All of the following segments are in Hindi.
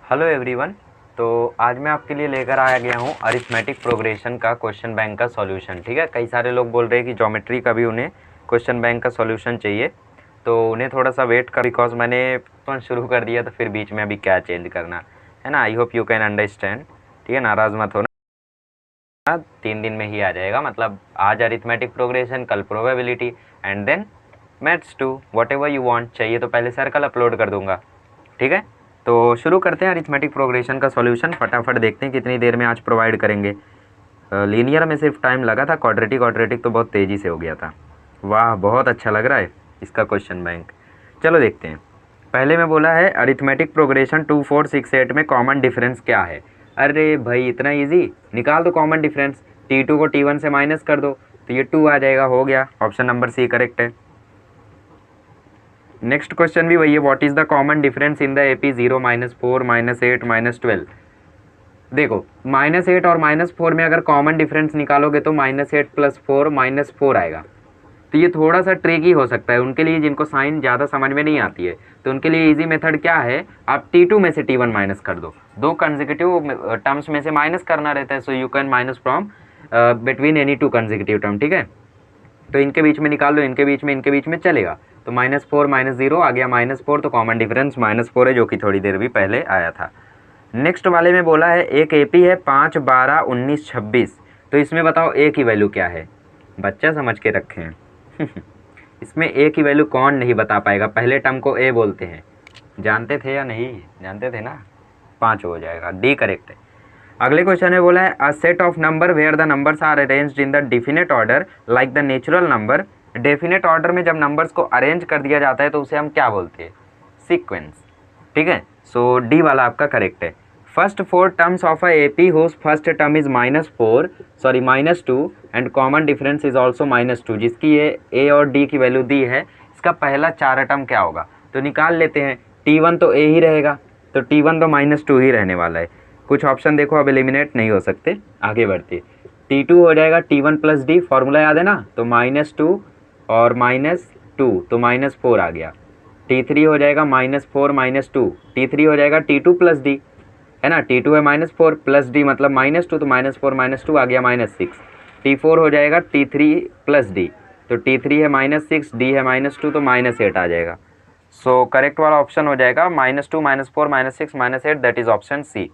Hello everyone. तो आज मैं आपके लिए लेकर आया गया हूँ अरिथमेटिक प्रोग्रेशन का क्वेश्चन बैंक का सॉल्यूशन। ठीक है, कई सारे लोग बोल रहे हैं कि ज्योमेट्री का भी उन्हें क्वेश्चन बैंक का सॉल्यूशन चाहिए, तो उन्हें थोड़ा सा वेट कर, बिकॉज मैंने तो शुरू कर दिया तो फिर बीच में अभी क्या चेंज करना है ना। आई होप यू कैन अंडरस्टैंड। ठीक है, नाराज़ मत होना। 3 दिन में ही आ जाएगा, मतलब आज अरिथमेटिक प्रोग्रेशन, कल probability and then maths 2, whatever you want. चाहिए तो पहले सर्कल अपलोड कर दूंगा। ठीक है, तो शुरू करते हैं अरिथमेटिक प्रोग्रेशन का सॉल्यूशन। फटाफट देखते हैं कितनी देर में आज प्रोवाइड करेंगे। लीनियर में सिर्फ टाइम लगा था, क्वाड्रेटिक तो बहुत तेज़ी से हो गया था। वाह, बहुत अच्छा लग रहा है इसका क्वेश्चन बैंक। चलो देखते हैं। पहले में बोला है अरिथमेटिक प्रोग्रेशन 2, 4, 6, 8 में कॉमन डिफरेंस क्या है। अरे भाई, इतना इजी, निकाल दो कॉमन डिफरेंस। T2 को T1 से माइनस कर दो तो ये 2 आ जाएगा। हो गया, ऑप्शन नंबर सी करेक्ट है। नेक्स्ट क्वेश्चन भी वही है, what is the common difference in the AP 0, -4, -8, -12। देखो, -8 और -4 में अगर कॉमन डिफरेंस निकालोगे तो -8 + 4 -4 आएगा। तो ये थोड़ा सा ट्रिकी हो सकता है उनके लिए जिनको साइन ज़्यादा समझ में नहीं आती है। तो उनके लिए इजी मेथड क्या है, आप T2 में से T1 माइनस कर दो। दो कंसेक्यूटिव टर्म्स में से माइनस करना रहता है, so you can minus from between any two consecutive term. ठीक है, तो इनके बीच में निकाल लो, इनके बीच में चलेगा। तो -4 -0 आ गया -4, तो कॉमन डिफरेंस -4 है, जो कि थोड़ी देर भी पहले आया था। नेक्स्ट वाले में बोला है एक AP है 5, 12, 19, 26। तो इसमें बताओ A की वैल्यू क्या है। बच्चा समझ के रखे हैं इसमें A की वैल्यू कौन नहीं बता पाएगा। पहले टर्म को A बोलते हैं, जानते थे या नहीं, जानते थे ना। 5 हो जाएगा, डी करेक्ट है। अगले क्वेश्चन में बोला है a set of number where the numbers are arranged in the definite order like the natural number. Definite order में जब नंबर्स को अरेंज कर दिया जाता है तो उसे हम क्या बोलते हैं, सीक्वेंस। ठीक है, सो डी वाला आपका करेक्ट है। First 4 terms of a AP whose first term is -2 and common difference is also -2, जिसकी ये A और D की वैल्यू दी है, इसका पहला 4 टर्म क्या होगा। तो निकाल लेते हैं। T1 तो A ही रहेगा, तो T1 तो -2 ही रहने वाला है। कुछ ऑप्शन देखो अब एलिमिनेट नहीं हो सकते, आगे बढ़ते। T2 हो जाएगा T1 + D, फॉर्मूला याद है ना। तो -2 और -2 तो -4 आ गया। T3 हो जाएगा -4 -2, T3 हो जाएगा T2 + D, है ना। T2 है -4 + D मतलब -2, तो -4 -2 आ गया -6। T4 हो जाएगा T3 + D, तो T3 है -6, D है -2, तो -8 आ जाएगा। सो करेक्ट वाला ऑप्शन हो जाएगा -2 -4 -6 -8, दैट इज ऑप्शन सी।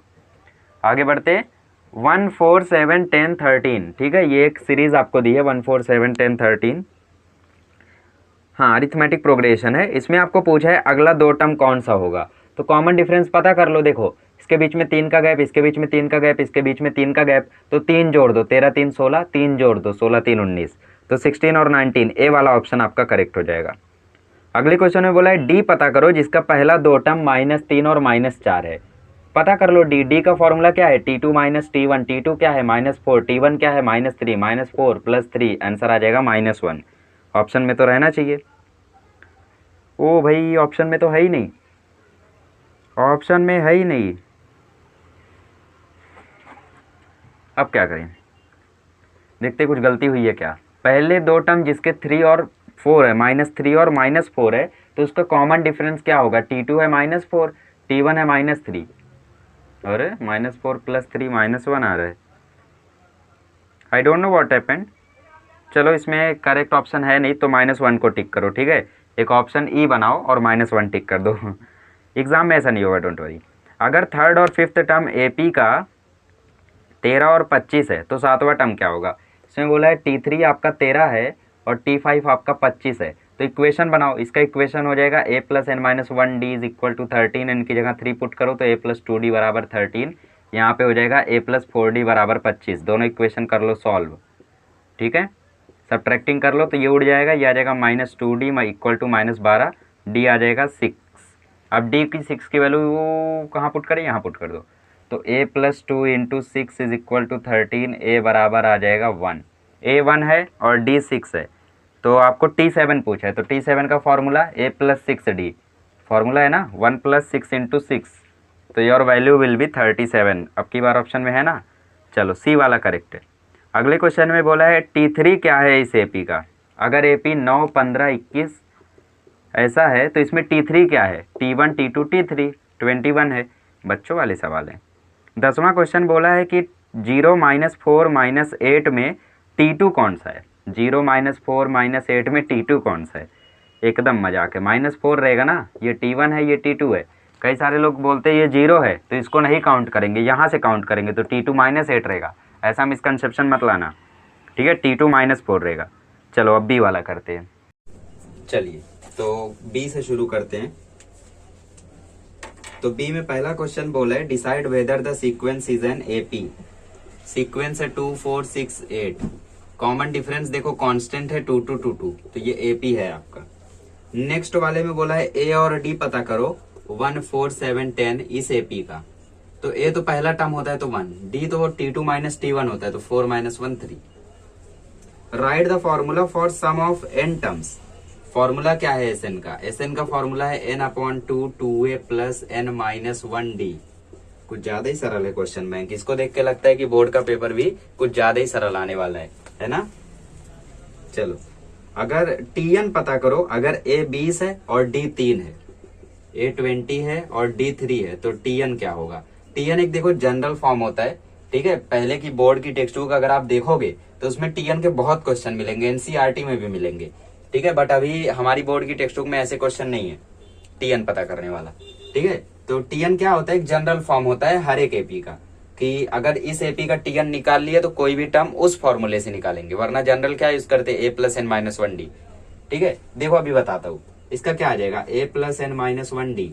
आगे बढ़ते 1, 4, 7, 10, 13। ठीक है, ये एक सीरीज आपको दी है 1, 4, 7, 10, 13। हाँ, अरिथमेटिक प्रोग्रेशन है। इसमें आपको पूछा है अगला 2 टर्म कौन सा होगा। तो कॉमन डिफरेंस पता कर लो। देखो, इसके बीच में 3 का गैप, इसके बीच में 3 का गैप, इसके बीच में 3 का गैप, तो 3 जोड़ दो, 13 3 16, 3 जोड़ दो, 16 3 19, तो 16 और 19, ए वाला ऑप्शन आपका करेक्ट हो जाएगा। अगले क्वेश्चन में बोला है डी पता करो जिसका पहला 2 टर्म -3 और -4 है। पता कर लो डी का फॉर्मूला क्या है, T2 - T1, T2 क्या है -4, T1 क्या है -3, -4 + 3, आंसर आ जाएगा -1। ऑप्शन में तो रहना चाहिए। ओ भाई, ऑप्शन में तो है ही नहीं, ऑप्शन में है ही नहीं। अब क्या करें, देखते कुछ गलती हुई है क्या। पहले 2 टर्म जिसके 3 और 4 है, -3 और -4 है, तो उसका कॉमन डिफरेंस क्या होगा। T2 है -4, T1 है -3। अरे -4 + 3 -1 आ रहा है। I don't know what happened. चलो, इसमें करेक्ट ऑप्शन है नहीं, तो -1 को टिक करो। ठीक है, एक ऑप्शन ई बनाओ और -1 टिक कर दो एग्जाम में ऐसा नहीं होगा, डोंट वरी। अगर थर्ड और फिफ्थ टर्म AP का 13 और 25 है, तो 7वां टर्म क्या होगा। इसमें बोला है T3 आपका 13 है और T5 आपका 25 है, तो इक्वेशन बनाओ। इसका इक्वेशन हो जाएगा A + n - 1D = 13, इनकी जगह 3 पुट करो तो A + 2D = 13। यहाँ पे हो जाएगा A + 4D = 25। दोनों इक्वेशन कर लो सॉल्व। ठीक है, सब्ट्रैक्टिंग कर लो तो ये उड़ जाएगा, ये आ जाएगा -2D = -12, D आ जाएगा 6। अब D की 6 की वैल्यू कहाँ पुट करें, यहाँ पुट कर दो। तो A + 2 × 6 = 13, A बराबर आ जाएगा 1। A 1 है और D 6 है, तो आपको T7 पूछा है, तो T7 का फॉर्मूला A + 6D, फॉर्मूला है ना 1 + 6 × 6, तो योर वैल्यू विल बी 37। अब की बार ऑप्शन में है ना। चलो, सी वाला करेक्ट है। अगले क्वेश्चन में बोला है T3 क्या है इस AP का। अगर AP 9, 15, 21 ऐसा है तो इसमें T3 क्या है। T1 T2 T3 21 है, बच्चों वाले सवाल है। 10वां क्वेश्चन बोला है कि 0 - 4 - 8 में T2 कौन सा है। 0 - 4 - 8 में T2 कौन सा है। एकदम मजाक है, -4 रहेगा ना, ये T1 है, ये T2 है। कई सारे लोग बोलते हैं ये 0 है तो इसको नहीं काउंट करेंगे, यहाँ से काउंट करेंगे तो T2 - 8 रहेगा। ऐसा मिसकंसेप्शन मत लाना, ठीक है। T2 - 4 रहेगा। चलो अब बी वाला करते हैं। चलिए तो बी से शुरू करते हैं। तो बी में पहला क्वेश्चन बोला है decide whether the sequence is an AP. Sequence है 2 4 6 8। कॉमन डिफरेंस देखो कांस्टेंट है 2 2 2 2, तो ये एपी है आपका। नेक्स्ट वाले में बोला है ए और डी पता करो 1 4 7 10 इस एपी का। तो ए तो पहला टर्म होता है तो 1, डी तो T2 - T1 होता है तो 4 - 1 3। Write the formula for sum of n terms. Formula क्या है Sn का। Sn का फॉर्मूला है n/2 2a + n - 1d। कुछ ज्यादा ही सरल है क्वेश्चन बैंक, इसको देख के लगता है कि बोर्ड का पेपर भी कुछ ज्यादा ही सरल आने वाला है ना। चलो अगर Tn पता करो, अगर a 20 है और d 3 है, a 20 है और d 3 है तो Tn क्या होगा। Tn एक देखो जनरल फॉर्म होता है, ठीक है। पहले की बोर्ड की टेक्स्ट बुक अगर आप देखोगे तो उसमें Tn के बहुत क्वेश्चन मिलेंगे, NCERT में भी मिलेंगे, ठीक है। बट अभी हमारी बोर्ड की टेक्स्ट बुक में ऐसे क्वेश्चन नहीं है Tn पता करने वाला, ठीक है। तो Tn क्या होता है, एक जनरल फॉर्म होता है हर एक एपी का, कि अगर इस एपी का Tn निकाल लिए तो कोई भी टर्म उस फॉर्मूले से निकालेंगे, वरना जनरल क्या यूज करते हैं a + n - 1d, ठीक है। देखो अभी बताता हूँ, इसका क्या आ जाएगा a + n - 1d।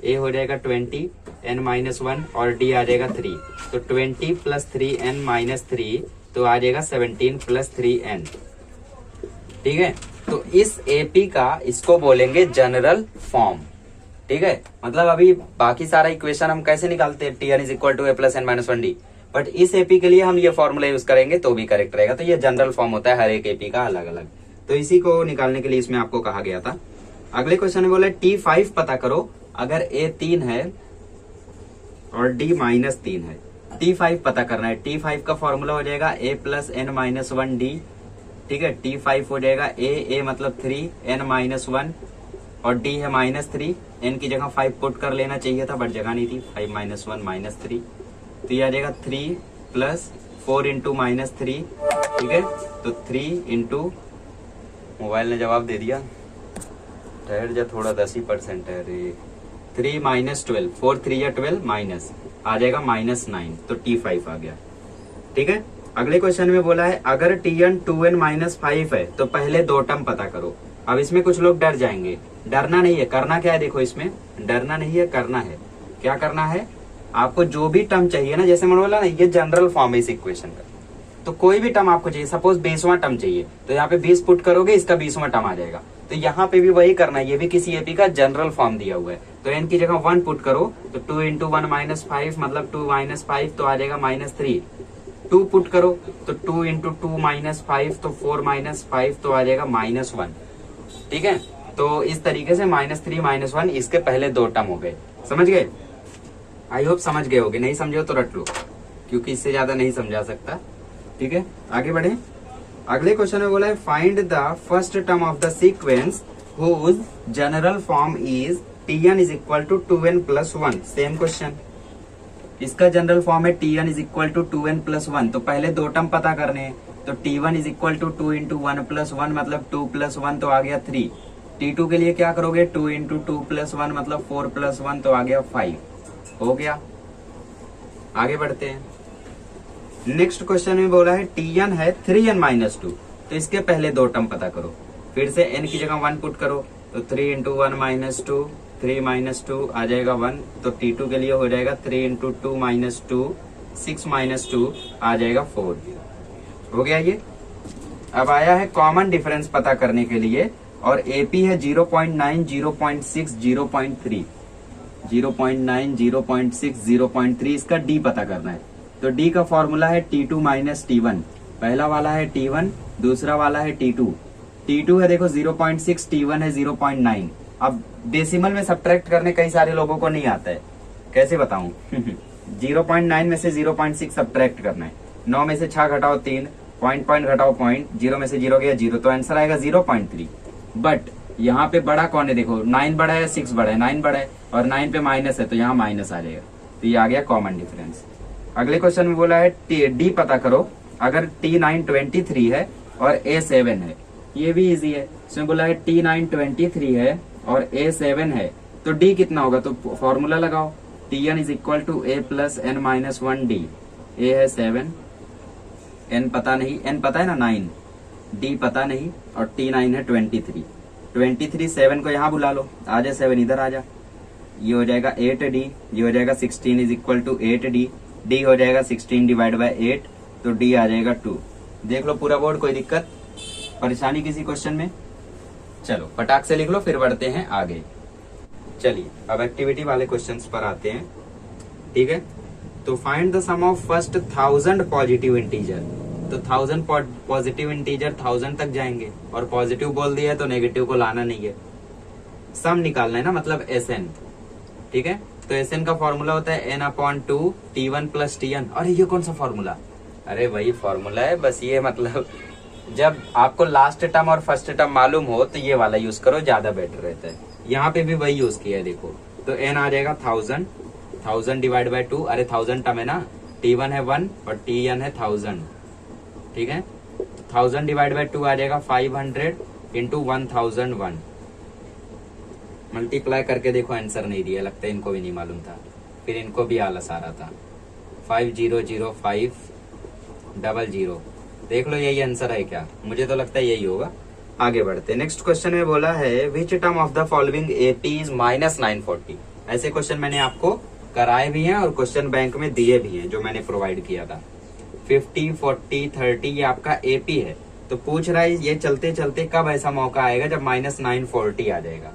a हो जाएगा 20 n - 1 और d आ जाएगा 3, तो 20 + 3n - 3 तो आ जाएगा 17 + 3n, ठीक है। तो इस एपी का इसको बोलेंगे जनरल फॉर्म, ठीक है। मतलब अभी बाकी सारा इक्वेशन हम कैसे निकालते हैं, Tn = a + n - 1d, but इस एपी के लिए हम ये फॉर्मूला यूज करेंगे तो भी करेक्ट रहेगा। तो ये जनरल फॉर्म होता है हर एक एपी का अलग अलग, तो इसी को निकालने के लिए इसमें आपको कहा गया था। अगले क्वेश्चन में बोला T5 पता करो, अगर a 3 है और d - 3 है। T5 पता करना है। T5 का फॉर्मूला हो जाएगा a + n - 1d, ठीक है। T5 हो जाएगा a मतलब 3 n - 1 और d है -3। n की जगह 5 पुट कर लेना चाहिए था बट जगह नहीं थी, 5 - 1 - 3, तो ये आ जाएगा 3 + 4 × -3, ठीक है। तो 3 × मोबाइल ने जवाब दे दिया, ठहर जा थोड़ा, 10% है रे। 3 - 12, 4 3 या 12 माइनस आ जाएगा -9, तो T5 आ गया, ठीक है। अगले क्वेश्चन में बोला है अगर Tn 2n - 5 है तो पहले दो टर्म पता करो। अब इसमें कुछ लोग डर जाएंगे, डरना नहीं है, करना क्या है देखो, इसमें डरना नहीं है, करना है। क्या करना है, आपको जो भी टर्म चाहिए ना, जैसे मैंने बोला ना ये जनरल फॉर्म है इस इक्वेशन का, तो कोई भी टर्म आपको चाहिए, सपोज 20वां टर्म चाहिए तो यहाँ पे 20 पुट करोगे, इसका 20वां टर्म आ जाएगा। तो यहाँ पे भी वही करना है, ये भी किसी एपी का जनरल फॉर्म दिया हुआ है, तो n की जगह 1 पुट करो तो 2 × 1 - 5 मतलब 2 - 5 तो आ जाएगा -3। 2 पुट करो तो 2 × 2 - 5 तो 4 - 5 तो आ जाएगा -1, ठीक है। तो इस तरीके से -3 -1 इसके पहले दो टर्म हो गए, समझ गए। आई होप समझ गए होगे, नहीं समझे हो तो रट लो क्योंकि इससे ज्यादा नहीं समझा सकता, ठीक है। आगे बढ़े। अगले क्वेश्चन में बोला है find the first term of the sequence whose general form is Tn = 2n + 1। Same question, इसका जनरल फॉर्म है Tn = 2n + 1, तो पहले दो टर्म पता करने हैं। तो T1 = 2 × 1 + 1 मतलब 2 + 1 तो आ गया 3। T2 के लिए क्या करोगे, 2 × 2 + 1 मतलब 4 + 1 तो आ गया 5, हो गया। आगे बढ़ते हैं। नेक्स्ट क्वेश्चन में बोला है Tn है 3n - 2, तो इसके पहले दो टर्म पता करो। फिर से n की जगह 1 पुट करो तो 3 × 1 - 2, 3 - 2 आ जाएगा 1, तो T2 के लिए हो जाएगा 3 × 2 - 2, 6 - 2 आ जाएगा 4, हो गया ये। अब आया है कॉमन डिफरेंस पता करने के लिए, और एपी है 0.9 0.6 0.3, 0.9 0.6 0.3, इसका डी पता करना है। तो डी का फॉर्मूला है T2 - T1, पहला वाला है T1, दूसरा वाला है T2। T2 है देखो 0.6, T1 है 0.9। अब डेसिमल में सब्ट्रैक्ट करने कई सारे लोगों को नहीं आता है, कैसे बताऊं 0.9 में से 0.6 सब्ट्रैक्ट करना है, 9 में से 6 घटाओ 3, पॉइंट घटाओ पॉइंट, 0 में से 0 गया 0, तो आंसर आएगा 0.3। बट यहाँ पे बड़ा कौन है देखो, 9 बड़ा है 6 बड़ा है, 9 बड़ा है, और 9 पे माइनस है तो यहाँ माइनस आ जाएगा, तो ये आ गया कॉमन डिफरेंस। अगले क्वेश्चन में बोला है डी पता करो अगर T9 23 है और A7 है। ये भी इजी है, इसमें बोला है T9 23 है और A7 है तो D कितना होगा, तो फॉर्मूला लगाओ, Tn is equal to A plus n minus 1D। A है 7, n पता नहीं, n पता है ना 9, D पता नहीं और T9 है 23। 23 7 को यहाँ बुला लो, आ जा 7 इधर आ जा, ये हो जाएगा 8D, ये हो जाएगा 16 is equal to 8D, D हो जाएगा 16 डिवाइड बाय 8 तो D आ जाएगा 2। देख लो पूरा बोर्ड, कोई दिक्कत परेशानी किसी क्वेश्चन में? चलो फटाक से लिख लो फिर बढ़ते हैं आगे। चलिए अब एक्टिविटी वाले क्वेश्चंस पर आते हैं, ठीक है। तो find the sum of first 1000 positive integer. तो 1000 पॉजिटिव इंटीजर 1000 तक जाएंगे और पॉजिटिव बोल दिया है तो नेगेटिव को लाना नहीं है, सम निकालना है ना, मतलब SN, ठीक है। तो SN का फॉर्मूला होता है n/2 T1 प्लस Tn। अरे ये कौन सा फॉर्मूला? अरे वही फॉर्मूला है, बस ये मतलब जब आपको लास्ट टर्म और फर्स्ट टर्म मालूम हो तो ये वाला यूज करो, ज्यादा बेटर रहता है। यहाँ पे भी वही यूज किया है, देखो तो n आ जाएगा 1000 डिवाइड बाय 2। अरे 1000 टर्म है ना, T1 है 1 और Tn है 1000, ठीक है। 1000 डिवाइड बाय 2 आ जाएगा 500 इंटू 1001। मल्टीप्लाई करके देखो आंसर नहीं दिया, लगता है इनको भी नहीं मालूम था, फिर इनको भी आलस आ रहा था। 500500, देख लो यही आंसर है क्या? मुझे तो लगता है यही होगा। आगे बढ़ते, नेक्स्ट क्वेश्चन में बोला है which term of the following AP is -940। ऐसे क्वेश्चन मैंने आपको कराए भी हैं और क्वेश्चन बैंक में दिए भी हैं जो मैंने प्रोवाइड किया था। 50, 40, 30 ये आपका AP है, तो पूछ रहा है ये चलते चलते कब ऐसा मौका आएगा जब -940 आ जाएगा।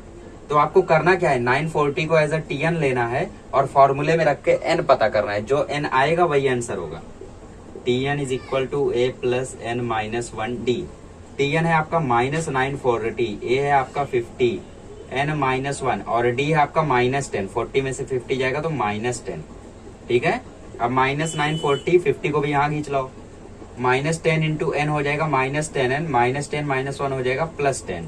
तो आपको करना क्या है, 940 को एज अ Tn लेना है और फॉर्मूले में रख के n पता करना है, जो n आएगा वही आंसर होगा। Tn is equal to A plus n minus 1D। Tn है आपका -940, A है आपका 50, n माइनस 1 और D है आपका -10। 40 में से 50 जाएगा तो -10, ठीक है। अब -940, 50 को भी यहाँ खींच लो, -10 इंटू n हो जाएगा -10n, -10 माइनस 1 हो जाएगा +10,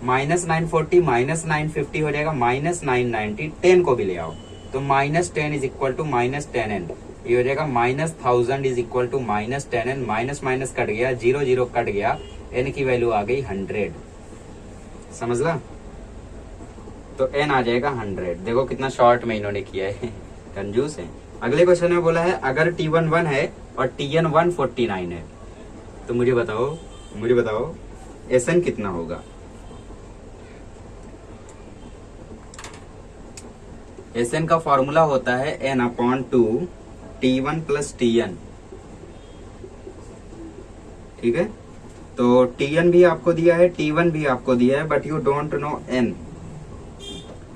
-940 -950 हो जाएगा -990, 10 को भी ले आओ तो -10 इज इक्वल टू -10n, ये हो जाएगा -1000 is equal to -10n, minus minus cut गया, 0 0 कट गया, n की वैल्यू आ गई 100, समझ ला। तो n आ जाएगा 100। देखो कितना शॉर्ट में इन्होंने किया है, कंजूस है। अगले क्वेश्चन में बोला है अगर T1 1 है और Tn 149 है तो मुझे बताओ SN कितना होगा। SN का फॉर्मूला होता है n/2 T1 प्लस Tn, ठीक है। तो Tn भी आपको दिया है, T1 भी आपको दिया है, but you don't know n।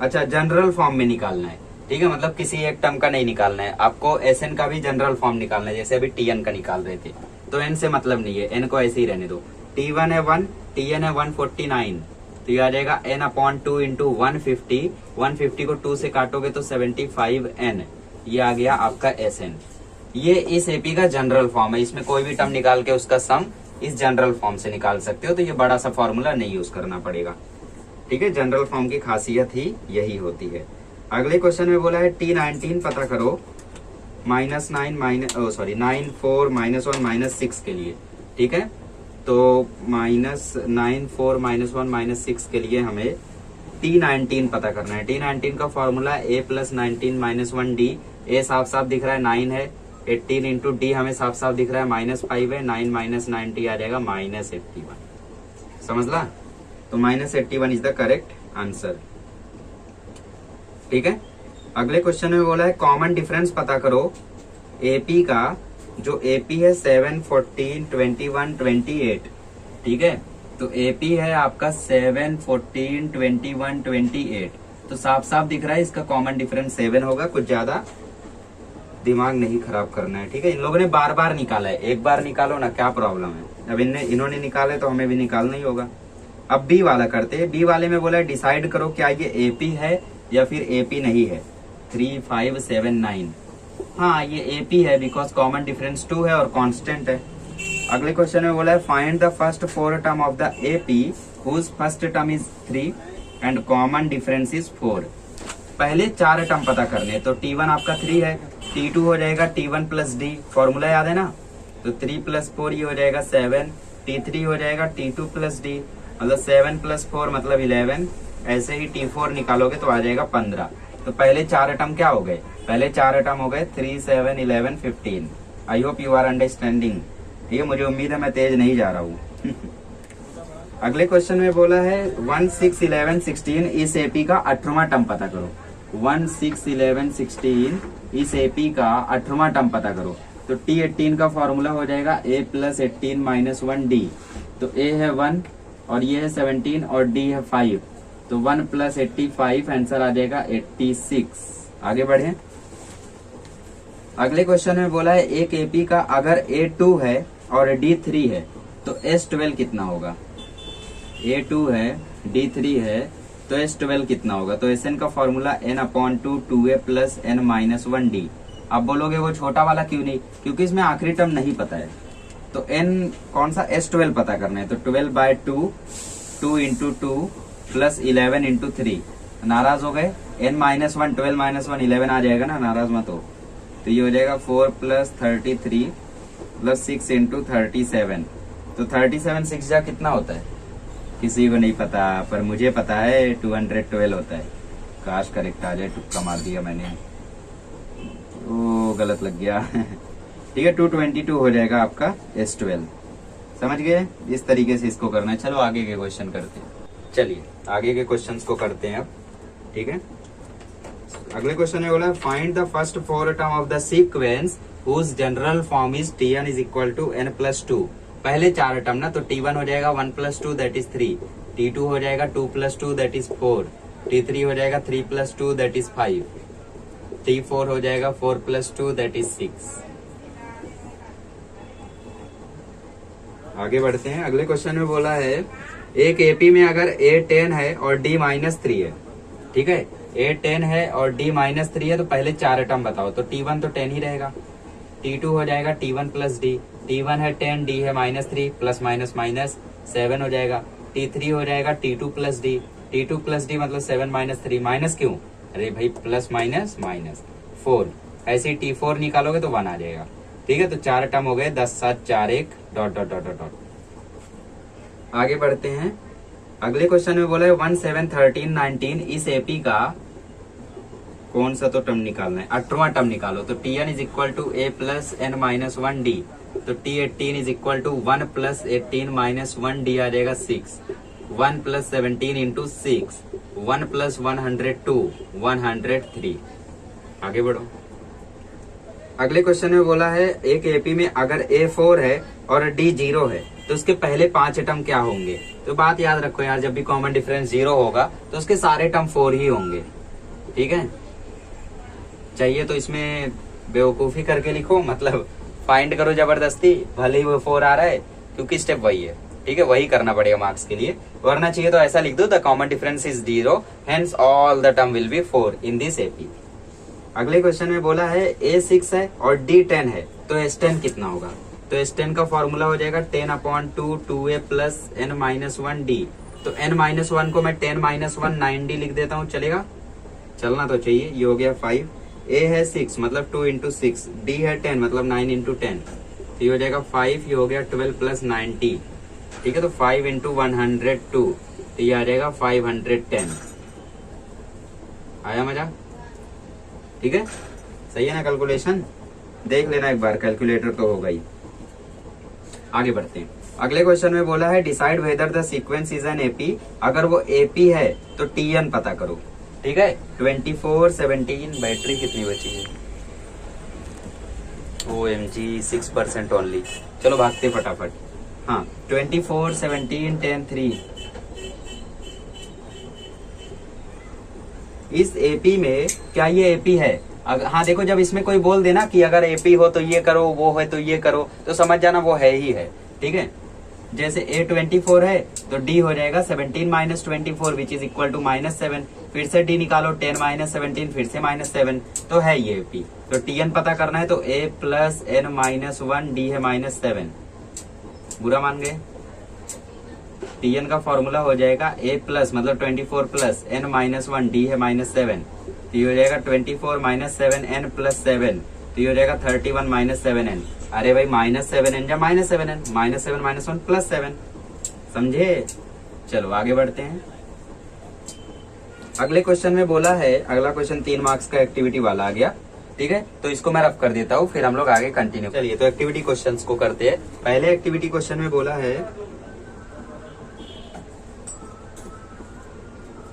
अच्छा, जनरल फॉर्म में निकालना है, ठीक है, मतलब किसी एक टर्म का नहीं निकालना है आपको, SN का भी जनरल फॉर्म निकालना है, जैसे अभी Tn का निकाल रहे थे। तो n से मतलब नहीं है, n को ऐसे ही रहने दो। T1 है 1, Tn है 149, तो ये आ जाएगा n/2 इंटू 150, 150 को 2 से काटोगे तो 75n, ये आ गया आपका SN। ये इस AP का जनरल फॉर्म है, इसमें कोई भी टर्म निकाल के उसका सम इस जनरल फॉर्म से निकाल सकते हो, तो ये बड़ा सा फॉर्मूला नहीं यूज करना पड़ेगा, ठीक है। जनरल फॉर्म की खासियत ही यही होती है। अगले क्वेश्चन में बोला है T19 पता करो -9 -4 -1 -6 के लिए, ठीक है। तो -9 4 -1 -6 के लिए हमें T19 पता करना है। T19 का formula A plus 19 minus 1D। A साफ साफ दिख रहा है 9 है, 18 इंटू D हमें साफ साफ दिख रहा है -5 है, 9 माइनस 90 आ जाएगा -81, समझ ला। तो -81 इज द करेक्ट आंसर, ठीक है। अगले क्वेश्चन में बोला है कॉमन डिफरेंस पता करो AP का, जो AP है 7 14 21 28, ठीक है। तो AP है आपका 7 14 21 28, तो साफ साफ दिख रहा है इसका कॉमन डिफरेंस 7 होगा। कुछ ज्यादा दिमाग नहीं खराब करना है, ठीक है। इन लोगों ने बार बार निकाला है, एक बार निकालो ना, क्या प्रॉब्लम है। अब इन्होंने निकाले तो हमें भी निकालना ही होगा। अब B वाला करते हैं। B वाले में बोला है डिसाइड करो क्या ये AP है या फिर AP नहीं है। 3 5 7 9, हाँ ये AP है बिकॉज कॉमन डिफरेंस 2 है और कांस्टेंट है। अगले क्वेश्चन में बोला है find the first 4 term of the AP whose first term is 3 and common difference is 4। पहले 4 टर्म पता करने, तो T1 आपका 3 है, T2 हो जाएगा T1 प्लस D, फॉर्मूला याद है ना, तो 3 प्लस 4 ये हो जाएगा 7, T3 हो जाएगा T2 प्लस D, मतलब 7 प्लस 4 मतलब 11, ऐसे ही T4 निकालोगे तो आ जाएगा 15। तो पहले 4 टर्म क्या हो गए, पहले 4 टर्म हो गए 3, 7, 11, 15। I hope you are understanding. ठीक है, मुझे उम्मीद है मैं तेज नहीं जा रहा हूँ। अगले क्वेश्चन में बोला है 1, 6, 11, 16 इस एपी का 18वां टर्म पता करो। 1, 6, 11, 16 इस एपी का 18वां टर्म पता करो। तो T18 का फॉर्मूला हो जाएगा A प्लस 18 माइनस 1D। तो A है 1 और ये है 17 और D है 5, तो 1 प्लस 85, आंसर आ जाएगा 86। आगे बढ़े। अगले क्वेश्चन में बोला है एक एपी का अगर A2 है और D3 है तो S12 कितना होगा। A2 है, D3 है, तो S12 कितना होगा। तो Sn का formula n/2 2a plus n minus 1D। आप बोलोगे वो छोटा वाला क्यों नहीं, क्योंकि इसमें आखिरी टर्म नहीं पता है, तो n कौन सा S12 पता करना है। तो 12/2 2 इंटू 2 प्लस 11 इंटू 3। नाराज हो गए, n माइनस 1 12 माइनस 1 11 आ जाएगा ना, नाराज मत हो। तो ये हो जाएगा 4 प्लस 33 प्लस 6 इंटू 37। तो 37 6 जा कितना होता है, किसी को नहीं पता, पर मुझे पता है 212 होता है। काश करेक्ट आ जाए, तुक्का मार दिया मैंने, ओ गलत लग गया। ठीक है, 222 हो जाएगा आपका S12। समझ गए, इस तरीके से इसको करना है। चलो आगे के क्वेश्चन करते हैं। चलिए आगे के क्वेश्चंस को करते हैं अब। ठीक है, अगले क्वेश्चन में बोला है find the first 4 term of the sequence whose general form is Tn is equal to n plus 2। पहले 4 टर्म ना, तो T1 हो जाएगा 1 प्लस 2 दैट इज 3, T2 हो जाएगा 2 प्लस 2 दैट इज 4, T3 हो जाएगा 3 प्लस 2 दैट इज 5, T4 हो जाएगा 4 प्लस 2 दैट इज 6। आगे बढ़ते हैं। अगले क्वेश्चन में बोला है एक एपी में अगर A10 है और D माइनस 3 है। ठीक है, A10 है और D माइनस 3 है, तो पहले 4 टर्म बताओ। तो T1 तो 10 ही रहेगा, T2 हो जाएगा T1 प्लस D, T1 है 10, D है माइनस 3, प्लस माइनस माइनस 7 हो जाएगा। T3 हो जाएगा T2 plus D, T2 plus D मतलब 7 माइनस 3, माइनस क्यों, अरे भाई प्लस माइनस माइनस 4। ऐसे ही T4 निकालोगे तो 1 आ जाएगा। ठीक है, तो 4 टर्म हो गए, 10, 7, 4, 1 डॉट डॉट डॉट डॉट। आगे बढ़ते हैं। अगले क्वेश्चन में बोला है 1, 7, 13, 19 इस एपी का कौन सा तो टर्म निकालना है, 18वां टर्म निकालो। तो Tn is equal to A plus n minus 1D। तो T18 is equal to 1 plus 18 minus 1D आ जाएगा 6, 1 प्लस 17 इंटू 6, 1 प्लस 102 103। आगे बढ़ो। अगले क्वेश्चन में बोला है एक एपी में अगर A4 है और D 0 है तो उसके पहले 5 टर्म क्या होंगे। तो बात याद रखो यार, जब भी कॉमन डिफरेंस 0 होगा तो उसके सारे टर्म 4 ही होंगे। ठीक है, चाहिए तो इसमें बेवकूफी करके लिखो, मतलब फाइंड करो जबरदस्ती, भले ही वो 4 आ रहा है, क्योंकि स्टेप वही है। ठीक है, वही करना पड़ेगा मार्क्स के लिए, वरना चाहिए तो ऐसा लिख दो the common difference is 0 hence all the term will be 4 in this AP. अगले क्वेश्चन में बोला है A6 है और D10 है तो S10 कितना होगा। तो S10 का फॉर्मूला हो जाएगा 10/2 2a plus n minus 1D। तो n माइनस 1 को मैं 10 माइनस 1 9D लिख देता हूँ, चलेगा, चलना तो चाहिए। ये हो गया 5, A है 6 मतलब 2 इंटू 6, D है 10 मतलब 9 इंटू 10, तो ये हो जाएगा 5, ये हो गया 12 प्लस 90। ठीक है, तो 5 इंटू 102, तो ये आ जाएगा 510। आया मजा। ठीक है, सही है ना, कैलकुलेशन देख लेना एक बार, कैलकुलेटर तो होगा ही। आगे बढ़ते हैं। अगले क्वेश्चन में बोला है decide whether the sequence is an AP. अगर वो एपी है तो Tn पता करो। ठीक है, 24, 17, बैटरी कितनी बची है, OMG 6% ओनली। चलो भागते फटाफट। हाँ, 24, 17, 10, 3। इस एपी में क्या ये एपी है। हाँ देखो, जब इसमें कोई बोल देना कि अगर एपी हो तो ये करो, वो है तो ये करो, तो समझ जाना वो है ही है। ठीक है, जैसे A24 है तो D हो जाएगा 17 minus 24 which is equal to -7। फिर से D निकालो, 10 माइनस 17 फिर से -7, तो है ये एपी। तो Tn पता करना है तो A plus n minus 1, D है -7। बुरा मान गए। Tn का फॉर्मूला हो जाएगा a प्लस मतलब 24 प्लस n माइनस 1, d है -7, तो ये हो जाएगा 24 माइनस 7n प्लस 7, तो ये हो जाएगा 31 माइनस 7n। अरे भाई -7n या -7n, -7 माइनस 1 प्लस 7, समझे। चलो आगे बढ़ते हैं। अगले क्वेश्चन में बोला है, अगला क्वेश्चन 3 मार्क्स का एक्टिविटी वाला आ गया, ठीक है। तो इसको मैं रफ कर देता हूँ, फिर हम लोग आगे कंटिन्यू। चलिए तो एक्टिविटी क्वेश्चंस को करते हैं। पहले एक्टिविटी क्वेश्चन में बोला है,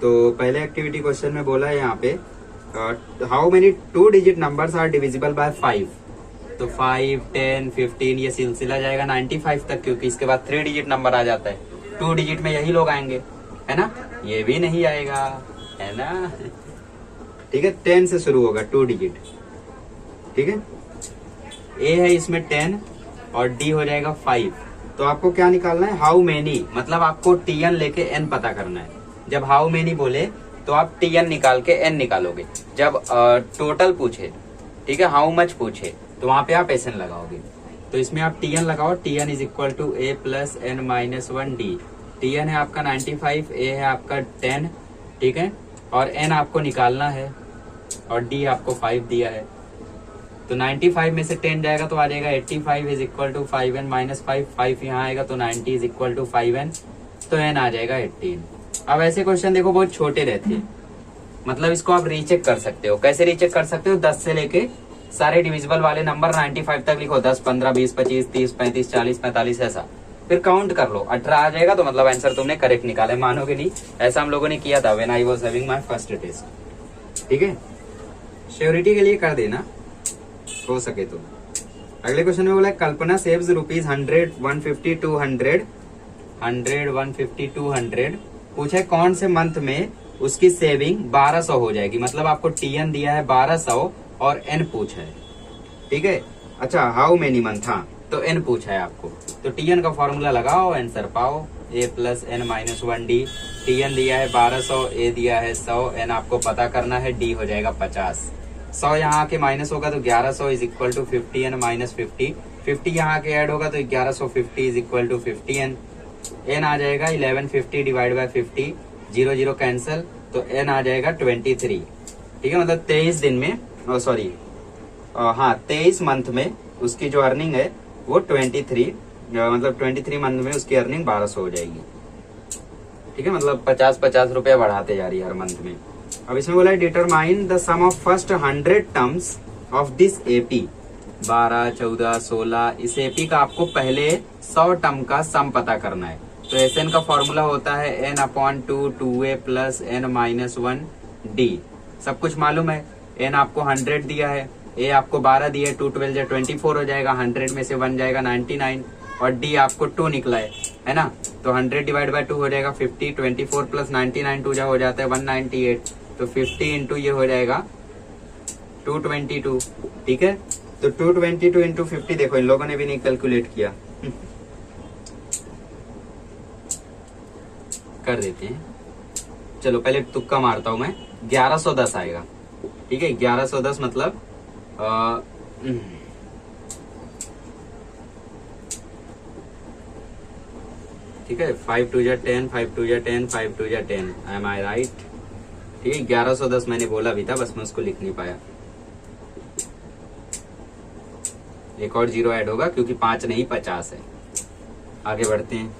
तो पहले एक्टिविटी क्वेश्चन में बोला है यहाँ पे how many 2 digit numbers are divisible by 5। तो 5, 10, 15 ये सिलसिला जाएगा 95 तक, क्योंकि इसके बाद 3 डिजिट नंबर आ जाता है। 2 डिजिट में यही लोग आएंगे, है ना, ये भी नहीं आएगा, है ना, ठीक है। 10 से शुरू होगा 2 डिजिट, ठीक है। ए है इसमें 10 और डी हो जाएगा 5। तो आपको क्या निकालना है, हाउ मेनी, मतलब आपको टीएन लेके एन पता करना है। जब हाउ मेनी बोले तो आप टीएन निकाल के एन निकालोगे। जब टोटल पूछे, ठीक है, हाउ मच पूछे, तो वहां पे आप एसएन लगाओगे। तो इसमें आप टीएन लगाओ, T N is equal to A plus N minus 1 D. TN है आपका 95, ए है आपका 10, ठीक है, और एन आपको निकालना है और डी आपको 5 दिया है। तो 95 में से 10 जाएगा तो आ जाएगा 85 is equal to 5n minus 5, 5 यहाँ आएगा तो 90 इज इक्वल टू 5n, तो n आ जाएगा 18। अब ऐसे क्वेश्चन देखो बहुत छोटे रहते हैं, मतलब इसको आप रीचेक कर सकते हो। कैसे रीचेक कर सकते हो, 10 से लेके सारे डिविजिबल वाले नंबर 95 तक लिखो, 10, 15, 20, 25, 30, 35, 40, 45 ऐसा, फिर काउंट कर लो, 18 आ जाएगा तो मतलब आंसर तुमने करेक्ट निकाला है। मानोगे नहीं, ऐसा हम लोगों ने किया था when I was having my first test, ठीक है। श्योरिटी के लिए कर देना हो सके तो। अगले क्वेश्चन में बोला है कल्पना सेव्स रुपीज 100, 150, 200, 100, 150, 200। पूछा है कौन से मंथ में उसकी सेविंग 1200 हो जाएगी। मतलब आपको टीएन दिया है 1200 और एन पूछा है, ठीक है। अच्छा हाउ मेनी मंथ, हाँ तो एन पूछा है आपको, तो टीएन का फॉर्मूला लगाओ, आंसर पाओ, a plus N minus 1 D. T n दिया है 1200, ए दिया है 100, एन आपको पता करना है, डी हो जाएगा 50। 100 यहाँ के माइनस होगा तो 1100 is equal to 50 n minus 50, 50 यहाँ के ऐड होगा तो 1150 is equal to 50 n. N आ जाएगा 1150 डिवाइड बाय 50, 0 0 कैंसिल, तो एन आ जाएगा 23, ठीक है। मतलब 23 दिन में, सॉरी हाँ 23 मंथ में उसकी जो अर्निंग है वो 23, मतलब 23 मंथ में उसकी अर्निंग 1200 हो जाएगी, ठीक है। मतलब 50-50 रुपया बढ़ाते जा रही है हर मंथ में। अब इसमें बोला है determine the sum of first 100 terms of this AP. 12, 14, 16, इस एपी का आपको पहले 100 टर्म का सम पता करना है। तो एसएन का फॉर्मूला होता है n/2 2a plus n minus 1 D. सब कुछ मालूम है, n आपको 100 दिया है, a आपको 12 दिया है, 2 12 या 24 हो जाएगा, 100 में से 1 जाएगा 99, और d आपको 2 निकला है ना। तो 100 डिवाइड बाय 2 हो जाएगा 50, 24 प्लस 99 2 हो जाता है 198, तो 50 इंटू ये हो जाएगा 222, ठीक है। तो 222 इंटू 50, देखो इन लोगों ने भी नहीं कैलकुलेट किया, कर देते हैं। चलो पहले तुक्का मारता हूं मैं, 1110 आएगा, ठीक है। 1110 मतलब ठीक है, 5 2 10, 5 2 10, 5 2 10, एम आई राइट, ठीक है। 1110 मैंने बोला भी था, बस मैं उसको लिख नहीं पाया। एक और 0 ऐड होगा क्योंकि 5 नहीं 50 है। आगे बढ़ते हैं।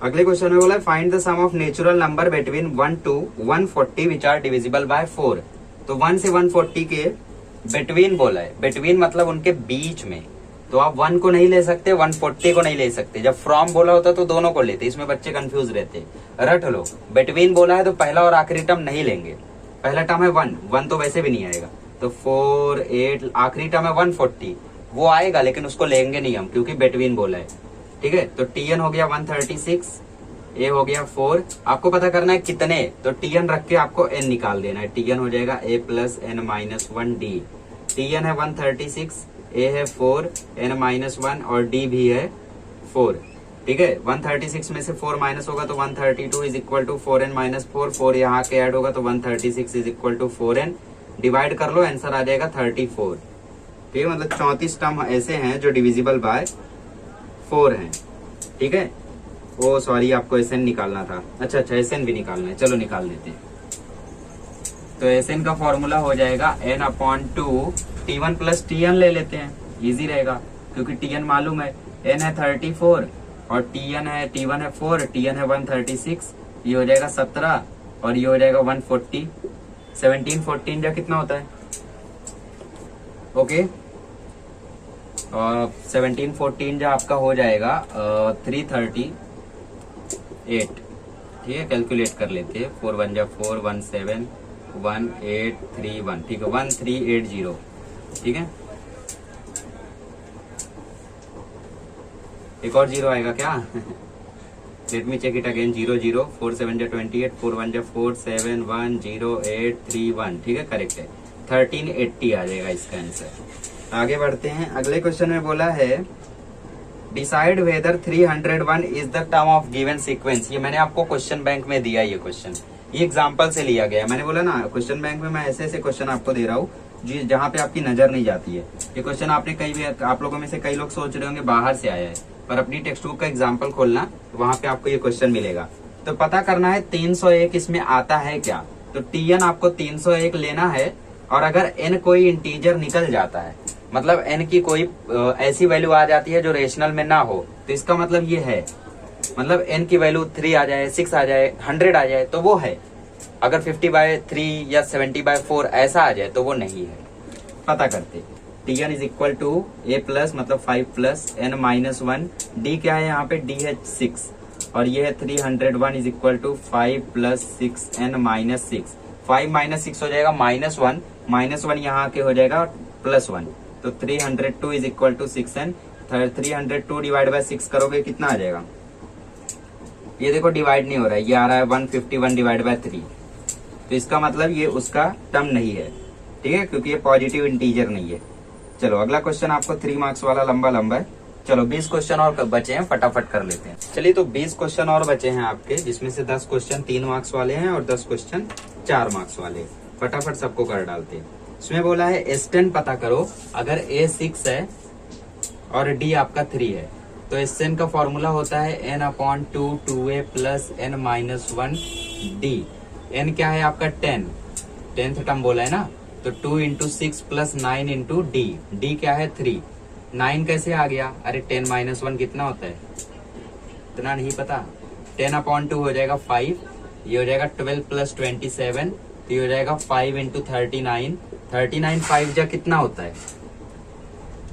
अगले क्वेश्चन में बोला है find the sum of natural number between 1 to 140 which are divisible by 4। तो 1 से 140 के बिटवीन बोला है, बिटवीन मतलब उनके बीच में। तो आप 1 को नहीं ले सकते, 140 को नहीं ले सकते। जब फ्रॉम बोला होता तो दोनों को लेते, इसमें बच्चे कंफ्यूज रहते। रट लो, बिटवीन बोला है तो पहला और आखिरी टर्म नहीं लेंगे। पहला टर्म है 1 तो वैसे भी नहीं आएगा, तो 4 8, आखिरी टर्म है 140, वो आएगा लेकिन उसको लेंगे नहीं हम, क्योंकि बिटवीन बोला है, ठीक है। तो टीएन हो गया 136, ए हो गया 4। आपको पता करना है कितने, तो टीएन रख के आपको एन निकाल देना है। टीएन हो जाएगा a plus N minus 1 D. TN है 136, ए है 4, एन माइनस 1 और डी भी है 4, ठीक है। 136 में से 4 माइनस होगा तो 132 is equal to 4n minus 4, 4 यहाँ के ऐड होगा तो 136 is equal to 4n। Divide कर लो, आंसर आ जाएगा 34, ठीक है। मतलब 34 टर्म ऐसे हैं जो डिविजिबल बाय 4 हैं, ठीक है। ओ सॉरी, आपको एसएन निकालना था। अच्छा एसएन भी निकालना है, चलो निकाल लेते हैं। तो एसएन का फॉर्मूला हो जाएगा n/2 T1 प्लस Tn ले लेते हैं, इजी रहेगा क्योंकि Tn मालूम है, n है 34 और Tn है T1 है 4, Tn है 136, ये हो जाएगा 17 और ये हो जाएगा 140। 17 14 जा कितना होता है, ओके। और 17 14 जा आपका हो जाएगा 338, ठीक है। कैलकुलेट कर लेते हैं, 4 1 जा 4, 17 1831, ठीक है, 1380, ठीक है। एक और जीरो आएगा क्या? Let me check it again, 0 0, 4 7 जा 28, 4 1 जा 4, 7 1 0 8 3 1, ठीक है, करेक्ट है। 1380 आ जाएगा इसका आंसर। आगे बढ़ते हैं, अगले क्वेश्चन में बोला है decide whether 301 is the term of given sequence. ये मैंने आपको क्वेश्चन बैंक में दिया, ये क्वेश्चन ये एग्जाम्पल से लिया गया है। मैंने बोला ना क्वेश्चन बैंक में मैं ऐसे ऐसे क्वेश्चन आपको दे रहा हूँ जी जहाँ पे आपकी नजर नहीं जाती है। ये क्वेश्चन आपने कई भी, आप लोगों में से कई लोग सोच रहे होंगे बाहर से आया है, पर अपनी टेक्स्ट बुक का एग्जाम्पल खोलना, वहां पे आपको ये क्वेश्चन मिलेगा। तो पता करना है 301 इसमें आता है क्या। तो Tn आपको 301 लेना है, और अगर n कोई इंटीजर निकल जाता है, मतलब n की कोई ऐसी वैल्यू आ जाती है जो रेशनल में ना हो, तो इसका मतलब ये है, मतलब n की वैल्यू 3 आ जाए, 6 आ जाए, 100 आ जाए तो वो है। अगर 50/3 या 70/4 ऐसा आ जाए तो वो नहीं है। पता करते, Tn is equal to a plus मतलब 5 प्लस n माइनस 1, d क्या है यहाँ पे, d है 6 और ये है 301 is equal to 5 plus 6n minus 6। 5 minus 6 हो जाएगा -1, -1 यहाँ के हो जाएगा +1, तो 302 is equal to 6n। 302 divide by 6 करोगे कितना आ जाएगा, ये देखो डिवाइड नहीं हो रहा है, ये आ रहा है 151 डिवाइड बाय 3, तो इसका मतलब ये उसका टर्म नहीं है, ठीक है, क्योंकि ये पॉजिटिव इंटीजर नहीं है। चलो अगला क्वेश्चन आपको 3 मार्क्स वाला लंबा लंबा है। चलो 20 क्वेश्चन और बचे हैं, फटाफट कर लेते हैं। चलिए तो 20 क्वेश्चन और बचे हैं आपके, जिसमें से 10 क्वेश्चन 3 मार्क्स वाले हैं और 10 क्वेश्चन 4 मार्क्स वाले। फटाफट सबको कर डालते हैं। इसमें बोला है S10 पता करो, अगर A 6 है और D आपका 3 है, तो S10 का फॉर्मूला होता है n/2 2a plus n minus 1 D। n क्या है आपका 10, 10th टर्म बोला है ना, तो 2 into 6 plus 9 into D। D क्या है 3, 9 कैसे आ गया, अरे 10 माइनस 1 कितना होता है, इतना नहीं पता। 10/2 हो जाएगा 5, ये हो जाएगा 12 प्लस 27, तो ये हो जाएगा 5 इंटू 39, 39 5 जा कितना होता है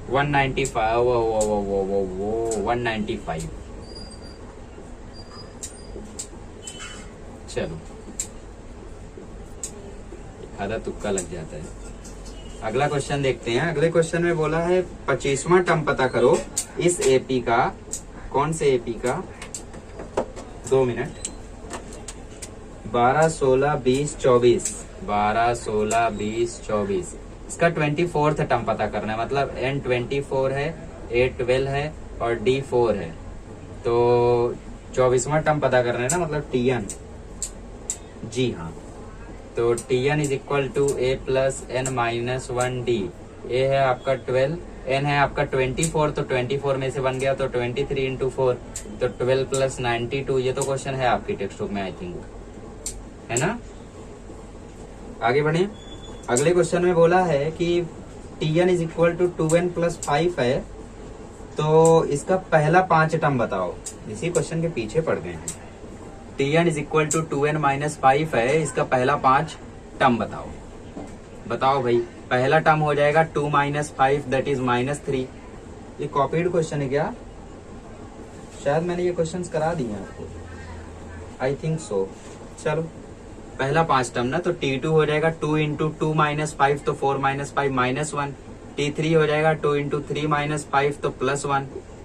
195, वो 195। चलो आधा तुक्का लग जाता है। अगला क्वेश्चन देखते हैं। अगले क्वेश्चन में बोला है 25वां टर्म पता करो इस एपी का, कौन से एपी का, 2 मिनट, 12 16 20 24, 12 16 20 24, इसका 24th टर्म पता करना है, मतलब n 24 है, a 12 है और d 4 है, तो 24वां टर्म पता करना है ना, मतलब Tn। जी हाँ, तो Tn is equal to a plus n minus 1d। a है आपका 12, n है आपका 24, तो 24 में से बन गया तो 23 इंटू 4, तो 12 प्लस 92। ये तो क्वेश्चन है आपकी टेक्स्ट बुक में आई थिंक, है ना। आगे बढ़े। अगले क्वेश्चन में बोला है कि Tn is equal to 2n plus 5 है, तो इसका पहला 5 टर्म बताओ। इसी क्वेश्चन के पीछे पड़ गए हैं। Tn is equal to 2n minus 5 है, इसका पहला 5 टर्म बताओ। बताओ भाई, पहला टर्म हो जाएगा 2 माइनस 5 दैट इज -3। ये कॉपीड क्वेश्चन है क्या, शायद मैंने ये क्वेश्चंस करा दिए हैं आपको, आई थिंक सो। चलो पहला 5 टर्म ना, तो T2 हो जाएगा 2 इंटू 2 माइनस 5, तो 4 माइनस 5 -1। T3 हो जाएगा 2 इंटू 3 माइनस 5, तो +1।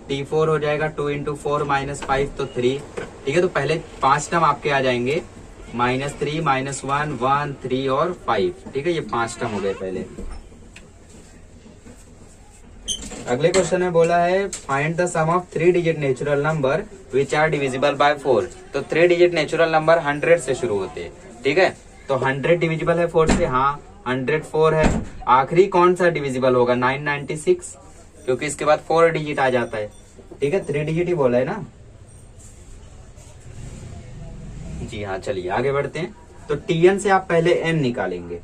T4 हो जाएगा 2 इंटू 4 माइनस 5, तो 3। ठीक है, तो पहले 5 टर्म आपके आ जाएंगे, -3 -1 1 3 और 5। ठीक है, ये 5 टर्म हो गए पहले। अगले क्वेश्चन में बोला है find the sum of 3 digit natural number which are divisible by 4। तो 3 डिजिट नेचुरल नंबर 100 से शुरू होते हैं। ठीक है, तो 100 डिविजिबल है 4 से, हाँ 104 है। आखिरी कौन सा डिविजिबल होगा, 996, क्योंकि इसके बाद 4 डिजिट आ जाता है। ठीक है, 3 डिजिट ही बोला है ना। जी हाँ, चलिए आगे बढ़ते हैं। तो Tn से आप पहले n निकालेंगे,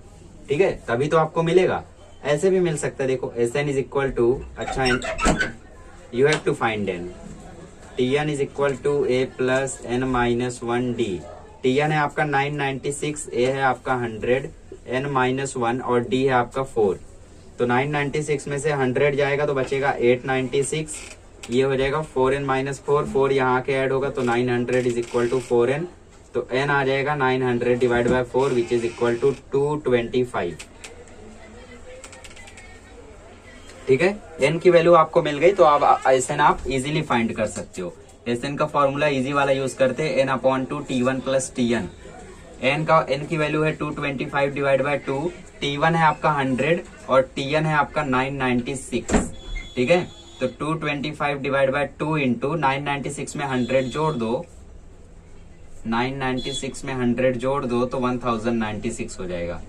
ठीक है, तभी तो आपको मिलेगा। ऐसे भी मिल सकता है, देखो Sn इज इक्वल टू, अच्छा you have to find n। Tn is equal to a plus n minus 1d। Tn है आपका 996, a है आपका 100, n माइनस 1 और d है आपका 4। तो 996 में से 100 जाएगा तो बचेगा 896, ये हो जाएगा 4n माइनस 4, 4 यहाँ के ऐड होगा तो 900 इज इक्वल टू 4n। तो n आ जाएगा 900 divide by 4 which is equal to 225। ठीक है, n की वैल्यू आपको मिल गई तो आप Sn आप इजीली फाइंड कर सकते हो। Sn का फॉर्मूला इजी वाला यूज करते हैं, n/2 T1 plus Tn। n की वैल्यू है 225 डिवाइड बाय 2, T1 है आपका 100 और Tn है आपका 996। ठीक है, तो 225 डिवाइड बाय 2 इंटू 996 में 100 जोड़ दो, 996 में 100 जोड़ दो तो 1096 हो जाएगा।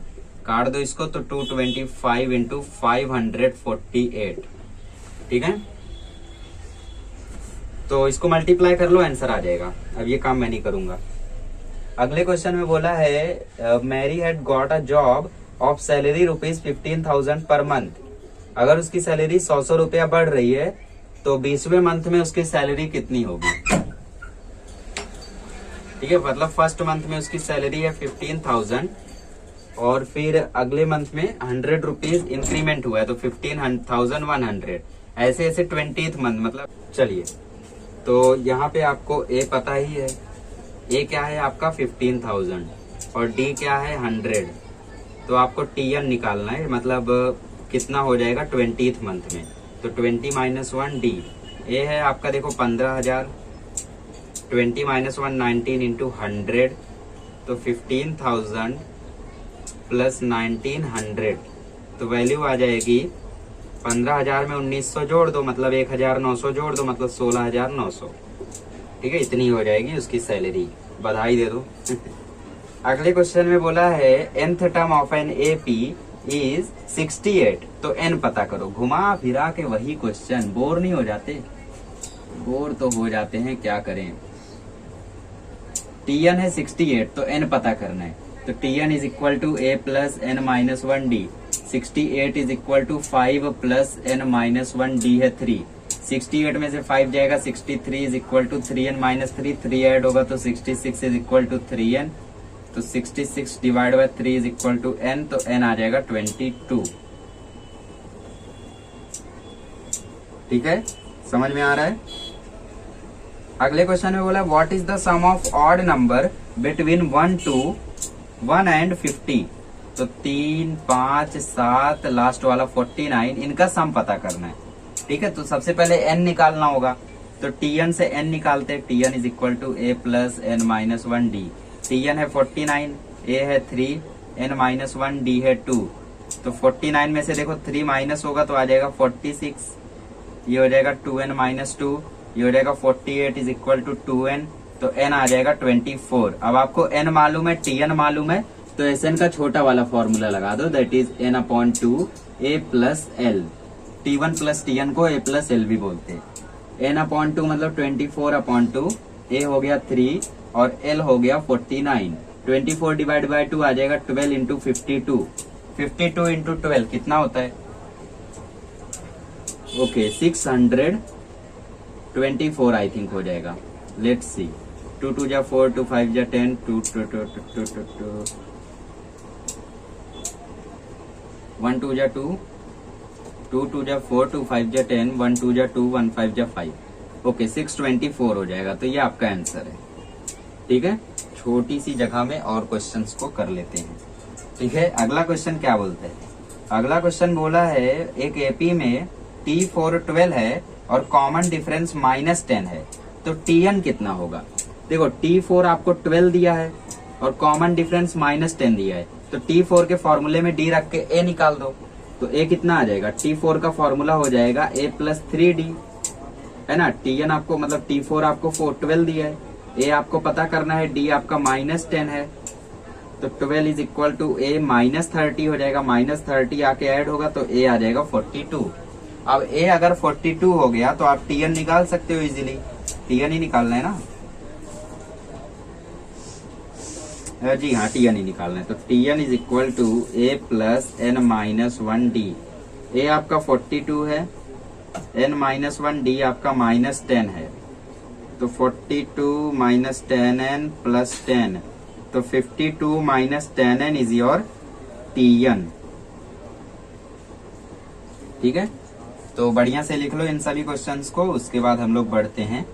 काट दो इसको तो 225 इंटू 548। ठीक है, तो इसको मल्टीप्लाई कर लो, आंसर आ जाएगा। अब ये काम मैं नहीं करूंगा। अगले क्वेश्चन में बोला है Mary had got a job of salary ₹15,000 per month. अगर उसकी सैलरी 100 रुपया बढ़ रही है तो 20वें मंथ में उसकी सैलरी कितनी होगी। ठीक है, मतलब फर्स्ट मंथ में उसकी सैलरी है 15,000 और फिर अगले मंथ में 100 रुपीज इंक्रीमेंट हुआ है तो 15,100। ऐसे ऐसे 20th मंथ, मतलब चलिए, तो यहाँ पे आपको ए पता ही है, ए क्या है आपका 15,000 और डी क्या है 100। तो आपको Tn निकालना है, मतलब कितना हो जाएगा 20th मंथ में। तो 20 माइनस 1 डी, ए है आपका देखो 15,000, 20 माइनस 1 19 इंटू 100, तो 15,000 प्लस 1900, तो वैल्यू आ जाएगी 15,000 में 1900 जोड़ दो मतलब 1,900 जोड़ दो मतलब 16,900। ठीक है, इतनी हो जाएगी उसकी सैलरी। बधाई दे दो। अगले क्वेश्चन में बोला है nth term of an AP is 68। तो n पता करो। घुमा फिरा के वही क्वेश्चन, बोर नहीं हो जाते? बोर तो हो जाते हैं, क्या करें। Tn है 68 तो n पता करना है। तो Tn is equal to a plus n minus 1d। 68 is equal to 5 plus n minus 1d है 3। 68 में से 5 जाएगा 63 is equal to 3n minus 3, 3 add होगा तो 66 इज इक्वल टू 3n। तो 66 divide by 3 is equal to n, तो n आ जाएगा 22। ठीक है, समझ में आ रहा है। अगले क्वेश्चन में बोला what is the sum of odd number between 1 and 50। तो 3, 5, 7, लास्ट वाला 49, इनका सम पता करना है। ठीक है, तो सबसे पहले n निकालना होगा। तो Tn से n निकालते, Tn is equal to a plus n minus 1d। Tn है 49, a है 3, n माइनस 1d है 2। तो 49 में से देखो 3 माइनस होगा तो आ जाएगा 46, ये हो जाएगा 2n माइनस 2, ये हो जाएगा 48 इज इक्वल टू 2n। तो n आ जाएगा 24। अब आपको n मालूम है, Tn मालूम है, तो Sn का छोटा वाला फॉर्मूला लगा दो, that is n/2 a plus l। T1 plus Tn को a प्लस l भी बोलते हैं। n/2 मतलब 24/2, a हो गया 3 और l हो गया 49। 24 डिवाइड बाय 2 आ जाएगा 12 इंटू 52। 52 इंटू 12 कितना होता है? ओके, 624 आई थिंक हो जाएगा। Let's see. 2 2 जा 4, 2 5 जा 10, 2 2 2 2 2 2 1 2 जा 2, 2 2 जा 4, 2 5 जा 10, 1 2 जा 2, 1 5 जा 5। ओके, 624 हो जाएगा। तो ये आपका आंसर है। ठीक है, छोटी सी जगह में और क्वेश्चंस को कर लेते हैं। ठीक है, अगला क्वेश्चन क्या बोलते हैं? अगला क्वेश्चन बोला है एक एपी में T4 12 है और कॉमन डिफरेंस -10 है, तो Tn कितना होगा? देखो T4 आपको 12 दिया है और कॉमन डिफरेंस -10 दिया है, तो T4 के फॉर्मूले में D रख के A निकाल दो। तो A कितना आ जाएगा? T4 का फॉर्मूला हो जाएगा A प्लस 3D, है ना। Tn आपको मतलब T4 आपको 12 दिया है, A आपको पता करना है, D आपका -10 है, तो 12 इज इक्वल टू A -30 हो जाएगा। -30 आके ऐड होगा तो A आ जाएगा 42। अब ए अगर 42 हो गया तो आप Tn निकाल सकते हो इजीली, Tn ही निकालना है ना। जी हाँ, Tn ही निकालना है। तो Tn is equal to A plus N minus 1 d. A आपका 42 है, n माइनस 1 डी आपका माइनस 10 है। तो 42 माइनस 10n प्लस 10, तो 52 minus 10n is your Tn। ठीक है, तो बढ़िया से लिख लो इन सभी क्वेश्चंस को। उसके बाद हम लोग बढ़ते हैं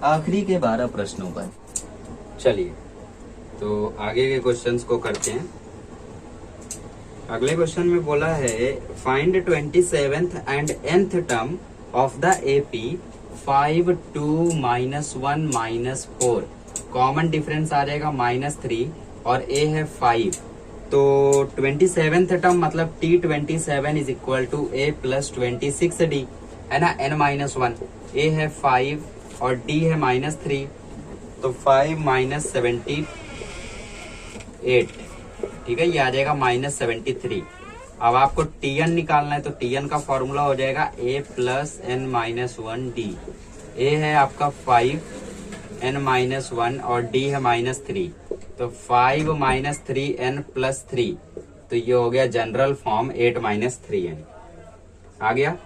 आखिरी के 12 प्रश्नों पर। चलिए, तो आगे के क्वेश्चंस को करते हैं। अगले क्वेश्चन में बोला है find 27th and nth term of the AP 5 2 minus 1 minus 4। Common difference आ जाएगा -3 और ए है 5। तो 27th टर्म मतलब T27 is equal to A plus 26D है ना, n माइनस 1। ए है 5 और D है -3, तो 5 माइनस 78, ठीक है, ये आ जाएगा -73। अब आपको Tn निकालना है, तो Tn का फॉर्मूला हो जाएगा a plus n minus 1D। ए है आपका 5, n माइनस 1 और D है -3, तो 5 माइनस 3n प्लस 3, तो ये हो गया जनरल फॉर्म 8 माइनस 3n। आ गया।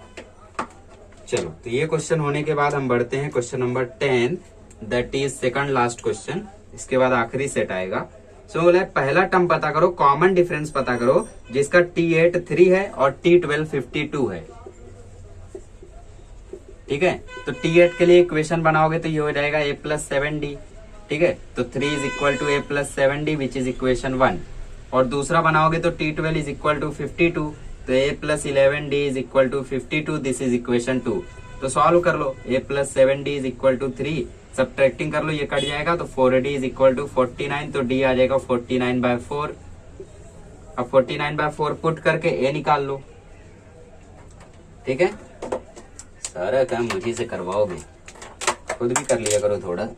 चलो, तो ये क्वेश्चन होने के बाद हम बढ़ते हैं question number 10, that is second last question. इसके बाद आखिरी सेट आएगा। सो बोला पहला टर्म पता करो, कॉमन डिफरेंस पता करो जिसका T8 3 है और T12 52 है। ठीक है, तो T8 के लिए इक्वेशन बनाओगे तो ये हो जाएगा a प्लस 7D। ठीक है, तो 3 is equal to a plus 7D which is equation 1। और दूसरा बनाओगे तो T12 इज इक्वल टू 52, तो a plus 11D is equal to 52, this is equation 2। तो सॉल्व कर लो, a plus 7D is equal to 3, subtracting कर लो, ये कट जाएगा तो 4D इज इक्वल टू 49, तो D आ जाएगा 49/4। अब 49/4 पुट करके a निकाल लो। ठीक है, सारा काम मुझे से करवाओगे, खुद भी कर लिया करो थोड़ा।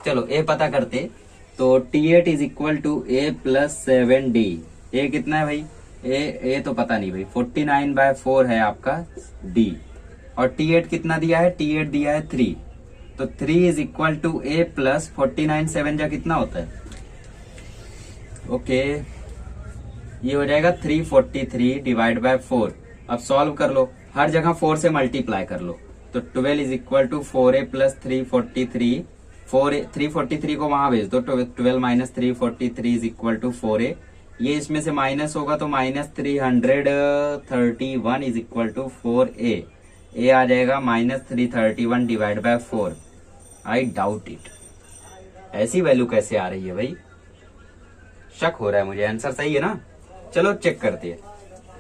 चलो, a पता करते, तो T8 is equal to a plus 7D। a कितना है भाई, a तो पता नहीं भाई, 49/4 है आपका D। और T8 कितना दिया है, T8 दिया है 3, तो 3 is equal to a plus 49 7 जा कितना होता है, ओके, ये हो जाएगा 343 डिवाइड बाय 4। अब सॉल्व कर लो, हर जगह 4 से मल्टीप्लाई कर लो, तो 12 is equal to 4a plus 343। 343 को वहां भेज दो, 12 minus 343 is equal to 4a। ये इसमें से माइनस होगा तो -331 इज इक्वल टू 4a। ए आ जाएगा -331 divide by 4। I doubt it, ऐसी वैल्यू कैसे आ रही है भाई, शक हो रहा है मुझे। आंसर सही है ना, चलो चेक करते हैं,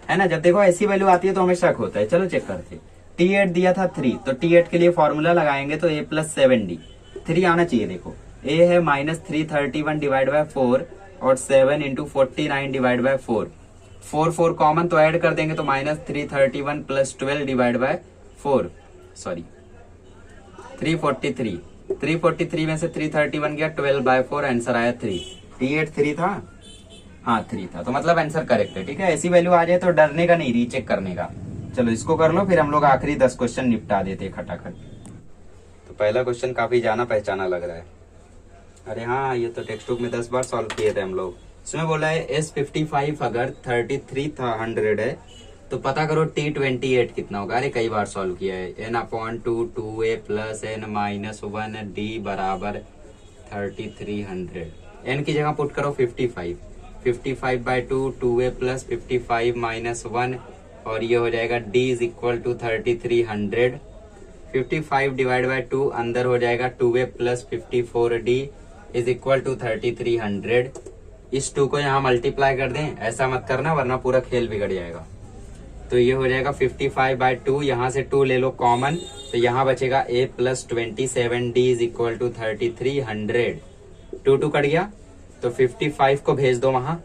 है ना। जब देखो ऐसी वैल्यू आती है तो हमें शक होता है। चलो चेक करते हैं। T8 दिया था 3, तो T8 के लिए फॉर्मूला लगाएंगे तो a प्लस 7D। 3 आना चाहिए, देखो a है -331 डिवाइड बाय 4 और 7 इंटू 49 डिवाइड बाय 4। 4 कॉमन तो ऐड कर देंगे तो -331 प्लस 12 डिवाइड बाय 4, सॉरी 343। 343 में से 331 गया, 12/4 आंसर आया 3। T8 3 था, हाँ 3 था, तो मतलब आंसर करेक्ट है। ठीक है, ऐसी वैल्यू आ जाए तो डरने का नहीं, रीचेक करने का। चलो इसको कर लो, फिर हम लोग आखिरी 10 क्वेश्चन निपटा देते खटाखट। तो पहला क्वेश्चन काफी जाना पहचाना लग रहा है। अरे हाँ, ये तो टेक्स्ट बुक में 10 बार सॉल्व किए थे हम लोग। इसमें बोला है S55 अगर 3300 है तो पता करो T28 कितना होगा। अरे कई बार सॉल्व किया है। n/2 2a plus n minus 1d बराबर 3300। n की जगह पुट करो 55, 55/2 2a प्लस 55 माइनस 1, और ये हो जाएगा d is equal to 3300। 55 divide by 2 अंदर हो जाएगा 2a plus 54d is equal to 3300। इस 2 को यहाँ मल्टीप्लाई कर दें, ऐसा मत करना वरना पूरा खेल बिगड़ जाएगा। तो ये हो जाएगा 55/2, यहाँ से 2 ले लो कॉमन, तो यहाँ बचेगा a plus 27d is equal to 3300। 2 cut गया तो 55 को भेज दो वहां।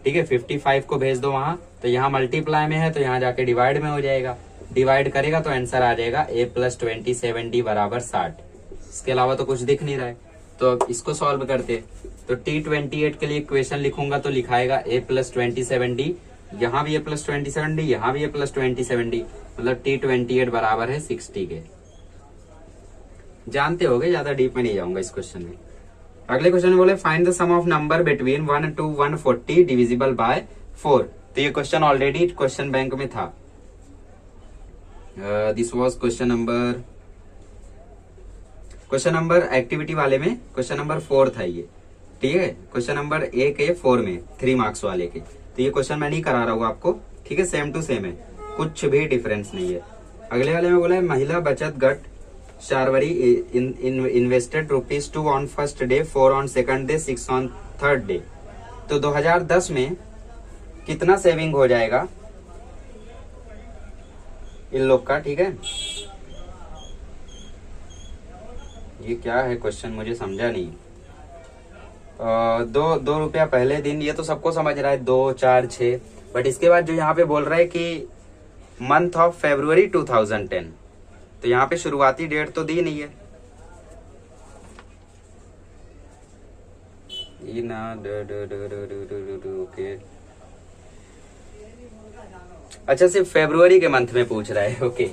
ठीक है, 55 को भेज दो वहां, तो यहाँ मल्टीप्लाई में है तो यहाँ जाके डिवाइड में हो जाएगा। डिवाइड करेगा तो आंसर आ जाएगा a प्लस 27d बराबर 60। इसके अलावा तो कुछ दिख नहीं रहा है, तो अब इसको सॉल्व करते। तो T28 के लिए इक्वेशन लिखूंगा तो लिखाएगा a प्लस 27d यहाँ भी है प्लस 27D, यहाँ भी है प्लस 27D, मतलब T28 बराबर है 60 के। जानते होगे, ज्यादा डीप में नहीं जाऊंगा इस क्वेश्चन में। अगले क्वेश्चन में बोले find the sum of number between 1 to 140 divisible by 4। तो ये क्वेश्चन ऑलरेडी क्वेश्चन बैंक में था। This was question number activity वाले में क्वेश्चन नंबर 4 था ये, ठीक है। क्वेश्चन नंबर 1 है 4 में 3 मार्क्स वाले के। तो ये क्वेश्चन मैं नहीं करा रहा हूँ आपको, ठीक है, सेम टू सेम है, कुछ भी डिफरेंस नहीं है। अगले वाले में बोला है महिला बचत गट Sharvari invested ₹2 on first day, 4 on second day, 6 on third day. तो 2010 में कितना सेविंग हो जाएगा इन लोग का, ठीक है। ये क्या है क्वेश्चन, मुझे समझा नहीं। दो रुपया पहले दिन, ये तो सबको समझ रहा है, 2, 4, 6। बट इसके बाद जो यहाँ पे बोल रहा है कि मंथ ऑफ February 2010, तो यहाँ पे शुरुआती डेट तो दी नहीं है। ओके, अच्छा, सिर्फ फरवरी के मंथ में पूछ रहा है। ओके,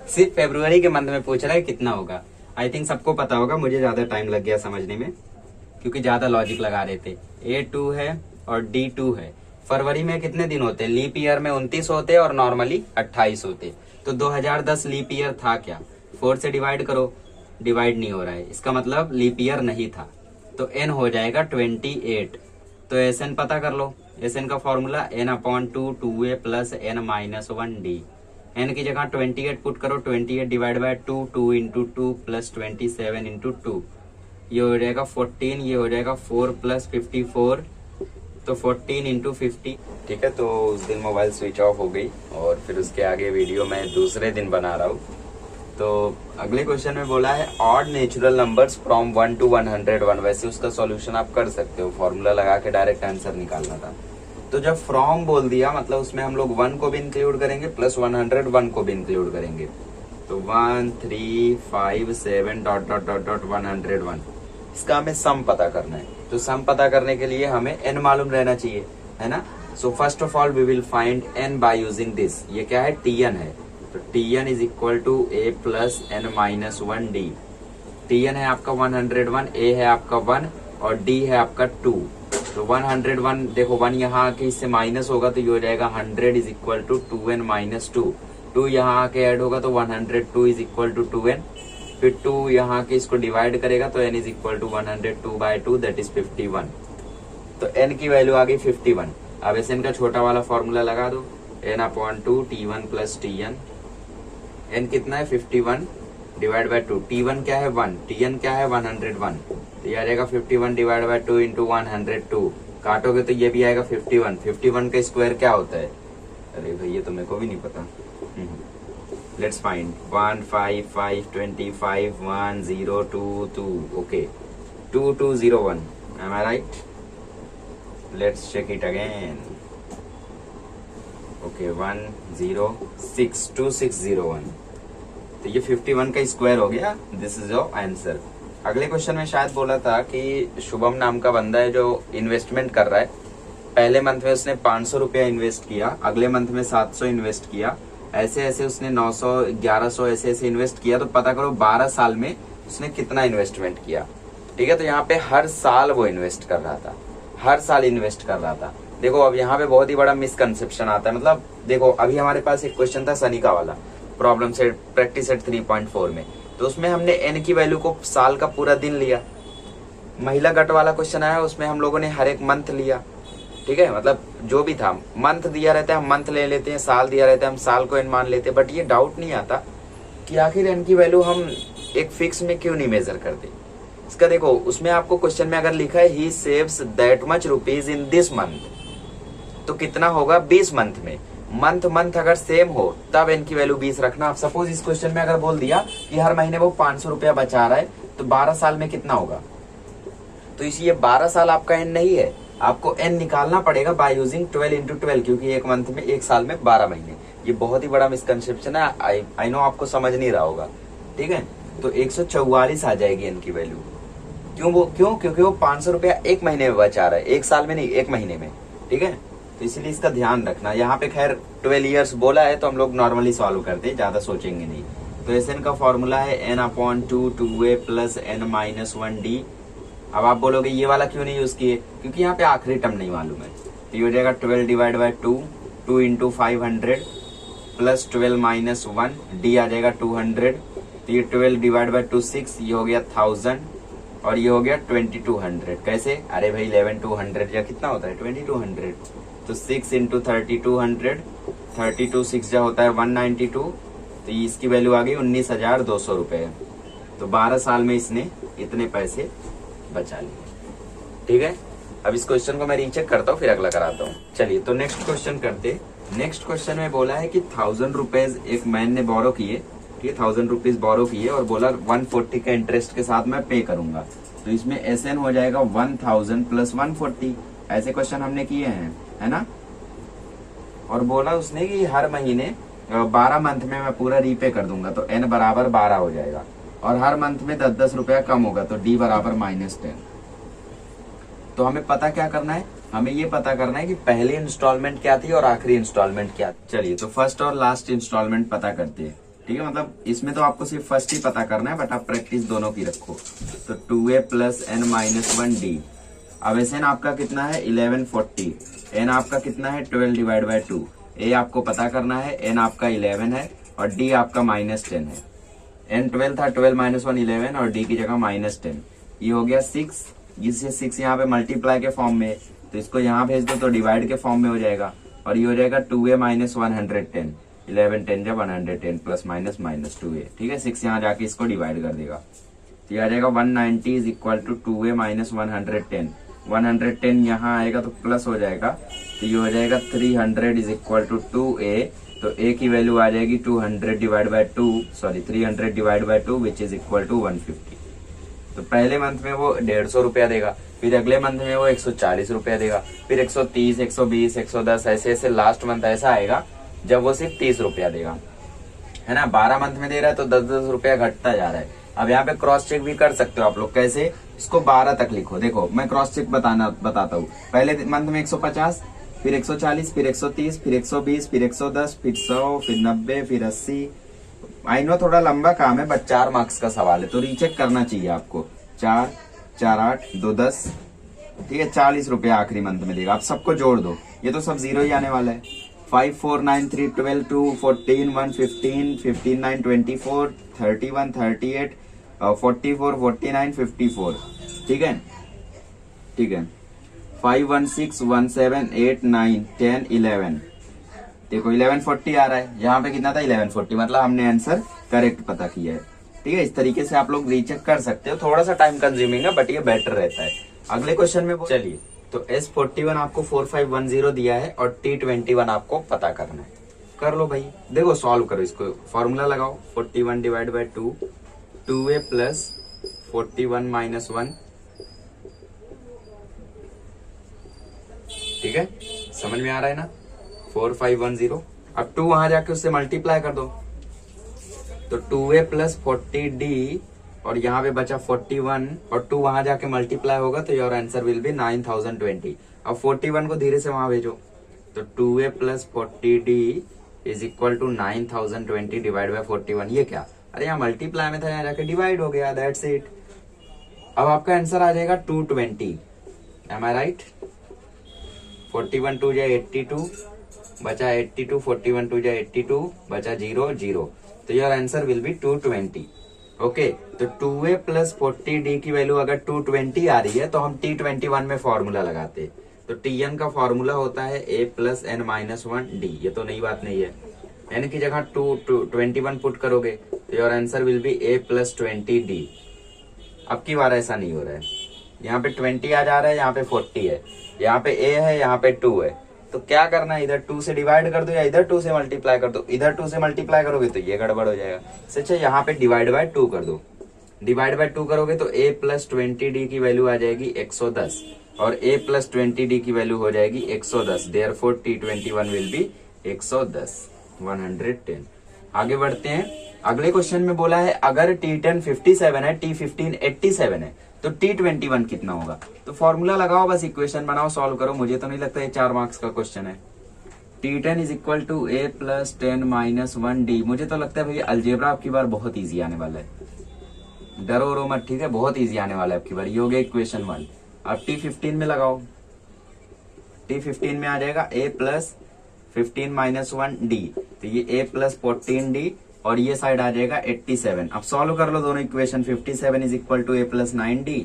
सिर्फ फरवरी के मंथ में पूछ रहा है कितना होगा। आई थिंक सबको पता होगा, मुझे ज्यादा टाइम लग गया समझने में क्योंकि ज्यादा लॉजिक लगा रहे थे। A2 है और D2 है। फरवरी में कितने दिन होते हैं? लीप ईयर में 29 होते और नॉर्मली 28 होते। तो 2010 लीप ईयर था क्या? 4 से डिवाइड करो, डिवाइड नहीं हो रहा है, इसका मतलब लीप ईयर नहीं था। तो n हो जाएगा 28। तो SN पता कर लो। SN का formula n/2 2a plus n-1d। n की जगह 28 पुट करो, 28 divide by 2, 2 into 2 plus 27 into 2, ये हो जाएगा 14, ये हो जाएगा 4 प्लस 54, तो 14 इंटू 50, ठीक है। तो उस दिन मोबाइल स्विच ऑफ हो गई और फिर उसके आगे वीडियो मैं दूसरे दिन बना रहा हूँ। तो अगले क्वेश्चन में बोला है odd natural numbers from 1 to 101। वैसे उसका सॉल्यूशन आप कर सकते हो, फॉर्मूला लगा के डायरेक्ट आंसर निकालना था। तो जब फ्रॉम बोल दिया मतलब उसमें हम लोग 1 को भी इंक्लूड करेंगे प्लस 101 को भी इंक्लूड करेंगे। तो 1 3 5 7 डॉट डॉट डॉट डॉट 101, इसका हमें सम पता करना है। तो सम पता करने के लिए हमें n मालूम रहना चाहिए, है ना। So first of all we will find n by using this. ये क्या है? Tn है। तो Tn is equal to a plus n-1d। Tn है आपका 101, a है आपका 1 और d है आपका 2। तो 101, देखो 1 यहाँ आके इससे माइनस होगा तो ये हो जाएगा 100 is equal to 2n minus 2। 2 यहाँ आके ऐड होगा तो 102 इज इक्वल टू 2n। फिर 2 यहाँ के इसको डिवाइड करेगा तो n is equal to 102 by 2 that is 51। तो n की वैल्यू आ गई 51। अब SN का छोटा वाला फॉर्मूला लगा दो, n/2 T1 plus Tn। n कितना है? 51 डिवाइड बाई 2। T1 क्या है? 1। Tn क्या है? 101। तो ये आ जाएगा 51 डिवाइड बाई 2 इंटू 102। काटोगे तो ये भी आएगा 51। 51 का स्क्वायर क्या होता है? अरे भाई ये तो मेरे को भी नहीं पता। Let's find 1 5 5 25 1 0 2 2. Okay, 2 2 0 1. Am I right? Let's check it again. Okay, 1 0 6 2 6 0 1. तो ये 51 का स्क्वायर हो गया। This is your answer. अगले क्वेश्चन में शायद बोला था कि शुभम नाम का बंदा है जो इन्वेस्टमेंट कर रहा है। पहले मंथ में उसने 500 रुपया इन्वेस्ट किया, अगले मंथ में 700 इन्वेस्ट किया, ऐसे ऐसे उसने 900 1100 ऐसे ऐसे इन्वेस्ट किया। तो पता करो 12 साल में उसने कितना इन्वेस्टमेंट किया, ठीक है। तो यहाँ पे हर साल वो इन्वेस्ट कर रहा था, हर साल इन्वेस्ट कर रहा था। देखो अब यहाँ पे बहुत ही बड़ा मिसकंसेप्शन आता है। मतलब देखो अभी हमारे पास एक क्वेश्चन था सनी का वाला प्रॉब्लम सेट प्रैक्टिस सेट 3.4 में, तो उसमें हमने n की वैल्यू को साल का पूरा दिन लिया। महिला गट वाला क्वेश्चन आया, उसमें हम लोगों ने हर एक मंथ लिया, ठीक है। मतलब जो भी था, मंथ दिया रहता है हम मंथ ले लेते हैं, साल दिया रहता है हम साल को n मान लेते हैं। बट ये डाउट नहीं आता कि आखिर n की वैल्यू हम एक फिक्स में क्यों नहीं मेजर करते। इसका देखो उसमें आपको क्वेश्चन में अगर लिखा है ही saves that much rupees in this month, तो कितना होगा 20 मंथ में। मंथ अगर सेम हो तब n की वैल्यू 20 रखना। आप सपोज इस क्वेश्चन में अगर बोल दिया कि हर महीने वो 500 रुपया बचा रहा है तो 12 साल में कितना होगा। तो इसलिए 12 साल आपका n नहीं है, आपको n निकालना पड़ेगा बाय यूजिंग 12 इंटू 12, क्योंकि एक मंथ में एक साल में 12 महीने। ये बहुत ही बड़ा मिसकंसेप्शन है, आई नो आपको समझ नहीं रहा होगा, ठीक है। तो 144 आ जाएगी n की वैल्यू। क्योंकि वो 500 रुपया एक महीने में बचा रहा है, एक साल में नहीं, एक महीने में, ठीक है। तो इसलिए इसका ध्यान रखना। यहाँ पे खैर 12 ईयर्स बोला है तो हम लोग नॉर्मली सॉल्व करते हैं, ज्यादा सोचेंगे नहीं। तो Sn का फॉर्मूला है n/2 2a प्लस n-1d। अब आप बोलोगे ये वाला क्यों नहीं यूज किए, क्योंकि यहाँ पे आखिरी टर्म नहीं मालूम है। तो ये हो जाएगा 12 divide by 2, 2 into 500 plus 12 minus 1, d आ जाएगा 200। तो ये 12 डिवाइड बाई 2 6, ये हो गया 1000 और ये हो गया 2200। कैसे, अरे भाई 11,200 या कितना होता है 2200, तो 6 इंटू 3200, 32 6 जा होता है 192। तो इसकी वैल्यू आ गई 19,200 रुपए। तो 12 साल में इसने इतने पैसे बचा लिए। ठीक है, अब इस क्वेश्चन को मैं रीचेक करता हूँ फिर अगला कराता हूँ। चलिए तो नेक्स्ट क्वेश्चन करते। नेक्स्ट क्वेश्चन में बोला है कि 1000 रुपीज एक मैन ने बोरो किए, ठीक है 1000 रुपीज बोरो किए और बोला 140 का इंटरेस्ट के साथ मैं पे करूंगा। तो इसमें Sn हो जाएगा 1000 प्लस 140। ऐसे क्वेश्चन हमने किए हैं, है ना। और बोला उसने कि हर महीने 12 मंथ में मैं पूरा रीपे कर दूंगा, तो n बराबर 12 हो जाएगा और हर मंथ में 10-10 रुपया कम होगा, तो d बराबर -10। तो हमें पता क्या करना है, हमें ये पता करना है कि पहली इंस्टॉलमेंट क्या थी और आखिरी इंस्टॉलमेंट क्या थी। चलिए तो फर्स्ट और लास्ट इंस्टॉलमेंट पता करते हैं। ठीक है, मतलब इसमें तो आपको सिर्फ फर्स्ट ही पता करना है, बट आप प्रैक्टिस दोनों की रखो। तो 2a प्लस n-1d। अब Sn आपका कितना है 1140, n आपका कितना है 12 डिवाइड बाई 2। a आपको पता करना है, n आपका 11 है और d आपका -10 है। n 12 था, 12 माइनस 1 11 और d की जगह -10। ये हो गया 6, जिससे 6 यहाँ पे मल्टीप्लाई के फॉर्म में, तो इसको यहाँ भेज दो तो डिवाइड के फॉर्म में हो जाएगा और ये हो जाएगा 2a माइनस 110, 11 10 जब 110 प्लस माइनस -2a। ठीक है, 6 यहाँ जाके इसको डिवाइड कर देगा, तो ये आ जाएगा 190 is equal to 2a minus 110। 110 यहाँ आएगा तो प्लस हो जाएगा, तो ये हो जाएगा 300 इज इक्वल टू 2a। तो a की वैल्यू आ जाएगी 200 divide by 2, sorry 300 divide by 2 which is equal to 150। तो पहले मंथ में वो 150 रुपया देगा, फिर अगले मंथ में वो 140 रुपया देगा, फिर 130, 120, 110, ऐसे ऐसे लास्ट मंथ ऐसा आएगा जब वो सिर्फ 30 रुपया देगा, है ना। 12 मंथ में दे रहा है तो 10-10 रुपया घटता जा रहा है। अब यहाँ पे क्रॉस चेक भी कर सकते हो आप लोग। कैसे, इसको 12 तक लिखो। देखो मैं क्रॉस चेक बताता हूँ। पहले मंथ में 150, फिर 140, फिर 130, फिर 120, फिर 110, फिर 100, फिर 90, फिर 80। आई नो थोड़ा लंबा काम है, बट 4 मार्क्स का सवाल है तो रीचेक करना चाहिए आपको। 4 4 8 2 10, ठीक है 40 रुपया आखिरी मंथ में देगा। आप सबको जोड़ दो, ये तो सब जीरो ही आने वाला है। 5 4 9 3 12 2 14 1 15 15 9 24 31 38 44 49 54। ठीक है, ठीक है। 5 1 6 1 7 8 9 10 11। देखो 1140 आ रहा है, यहाँ पे कितना था 1140, मतलब हमने आंसर करेक्ट पता किया है। ठीक है, इस तरीके से आप लोग रीचेक कर सकते हो। थोड़ा सा टाइम कंज्यूमिंग है बट ये बेटर रहता है। अगले क्वेश्चन में चलिए, तो S41 आपको 4510 दिया है और T21 आपको पता करना है। कर लो भाई, देखो सॉल्व करो इसको, फॉर्मूला लगाओ। 41 divide by 2, 2a plus 41 minus 1। ठीक है, समझ में आ रहा है ना। 4510। अब 2 वहां जाके उससे मल्टीप्लाई कर दो, तो 2a प्लस 40d और यहाँ पे बचा 41 और 2 वहां जाके मल्टीप्लाई होगा तो योर आंसर विल बी 9020। अब 41 को धीरे से वहां भेजो, तो 2a plus 40d is equal to 9020 divide by 41। ये क्या, अरे यहाँ मल्टीप्लाई में था, यहाँ जाके डिवाइड हो गया, दैट्स इट। अब आपका आंसर आ जाएगा 220। एम आई राइट। 41 2 जा 82 बचा 82, 41 2 जा 82 बचा 0 0, तो your answer will be 220। Okay, तो 2a प्लस 40d की वैल्यू अगर 220 आ रही है तो हम T21 में फॉर्मूला लगाते। तो Tn का फॉर्मूला होता है a plus n minus 1d। ये तो नई बात नहीं है। n की जगह 21 पुट करोगे तो your answer will be a plus 20d। अब की बार ऐसा नहीं हो रहा है, यहाँ पे 20 आ जा रहा है, यहाँ पे 40 है, यहाँ पे a है, यहाँ पे 2 है। तो क्या करना है, इधर 2 से डिवाइड कर दो या इधर 2 से मल्टीप्लाई कर दो। इधर 2 से मल्टीप्लाई करोगे तो ये गड़बड़ हो जाएगा। सच है, यहाँ पे डिवाइड बाय 2 कर दो। डिवाइड बाय 2 करोगे तो a प्लस 20d की वैल्यू आ जाएगी 110 और a प्लस 20d की वैल्यू हो जाएगी 110। Therefore T21 will be 110, 110। आगे बढ़ते हैं। अगले क्वेश्चन में बोला है अगर T10 57 है, T15 87 है तो T21 कितना होगा? तो फॉर्मूला लगाओ, बस इक्वेशन बनाओ, सॉल्व करो। मुझे तो नहीं लगता ये 4 मार्क्स का क्वेश्चन है। T10 is equal to a plus 10 minus 1d। मुझे तो लगता है भैया अलजेब्रा आपकी बार बहुत ईजी आने वाला है, डरो वरो मत, ठीक है, बहुत ईजी आने वाला है आपकी बार। ये हो गया इक्वेशन 1। अब T15 में लगाओ, T15 में आ जाएगा a प्लस 15 माइनस 1d, तो ये a प्लस 14d और ये साइड आ जाएगा 87। अब सॉल्व कर लो दोनों equation. 57 is equal to a plus 9d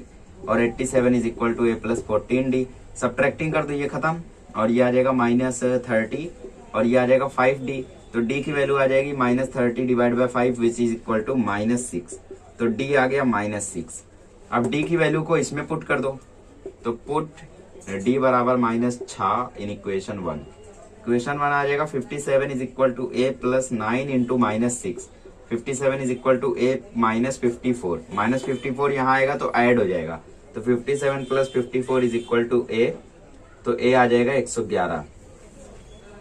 और 87 is equal to a plus 14d। Subtracting कर दो, ये खत्म, और ये आ जाएगा माइनस 30 और ये आ जाएगा 5d। तो d की वैल्यू आ जाएगी minus 30 divide by 5 which is equal to minus 6। तो d आ गया माइनस 6। अब d की वैल्यू को इसमें पुट कर दो, तो पुट d बराबर माइनस 6 इन इक्वेशन 1। इक्वेशन 1 आ जाएगा 57 is equal to a plus 9 into minus 6। 57 is equal to a minus 54। Minus 54 यहाँ आएगा तो ऐड हो जाएगा, तो 57 plus 54 is equal to a, तो a आ जाएगा 111।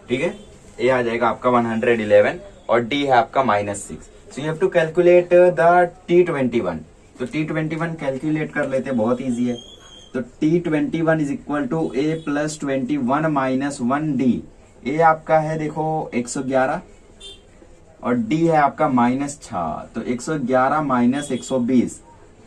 ठीक है, a आ जाएगा आपका 111 और d है आपका minus 6। So you have to calculate the T21। तो T21 कैलकुलेट कर लेते, बहुत इजी है। तो T21 is equal to a plus 21 minus 1d। a आपका है देखो 111 और d है आपका माइनस 6, तो 111 माइनस 120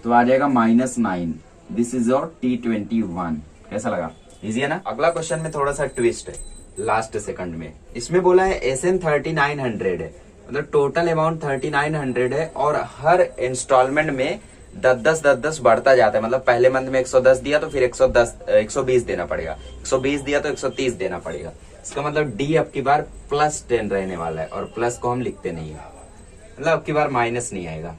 तो आ जाएगा minus 9। This is your T21। कैसा लगा? इजी है ना? अगला क्वेश्चन में थोड़ा सा ट्विस्ट है, लास्ट सेकंड में। इसमें बोला है SN 3900 है, मतलब टोटल अमाउंट 3900 है और हर इंस्टॉलमेंट में 10-10 बढ़ता जाता है। मतलब पहले मंथ में 110 दिया तो फिर 120 देना पड़ेगा, 120 दिया तो 130 देना पड़ेगा। इसका मतलब D अब की बार प्लस 10 रहने वाला है, और प्लस को हम लिखते नहीं है, मतलब अब की बार माइनस नहीं आएगा।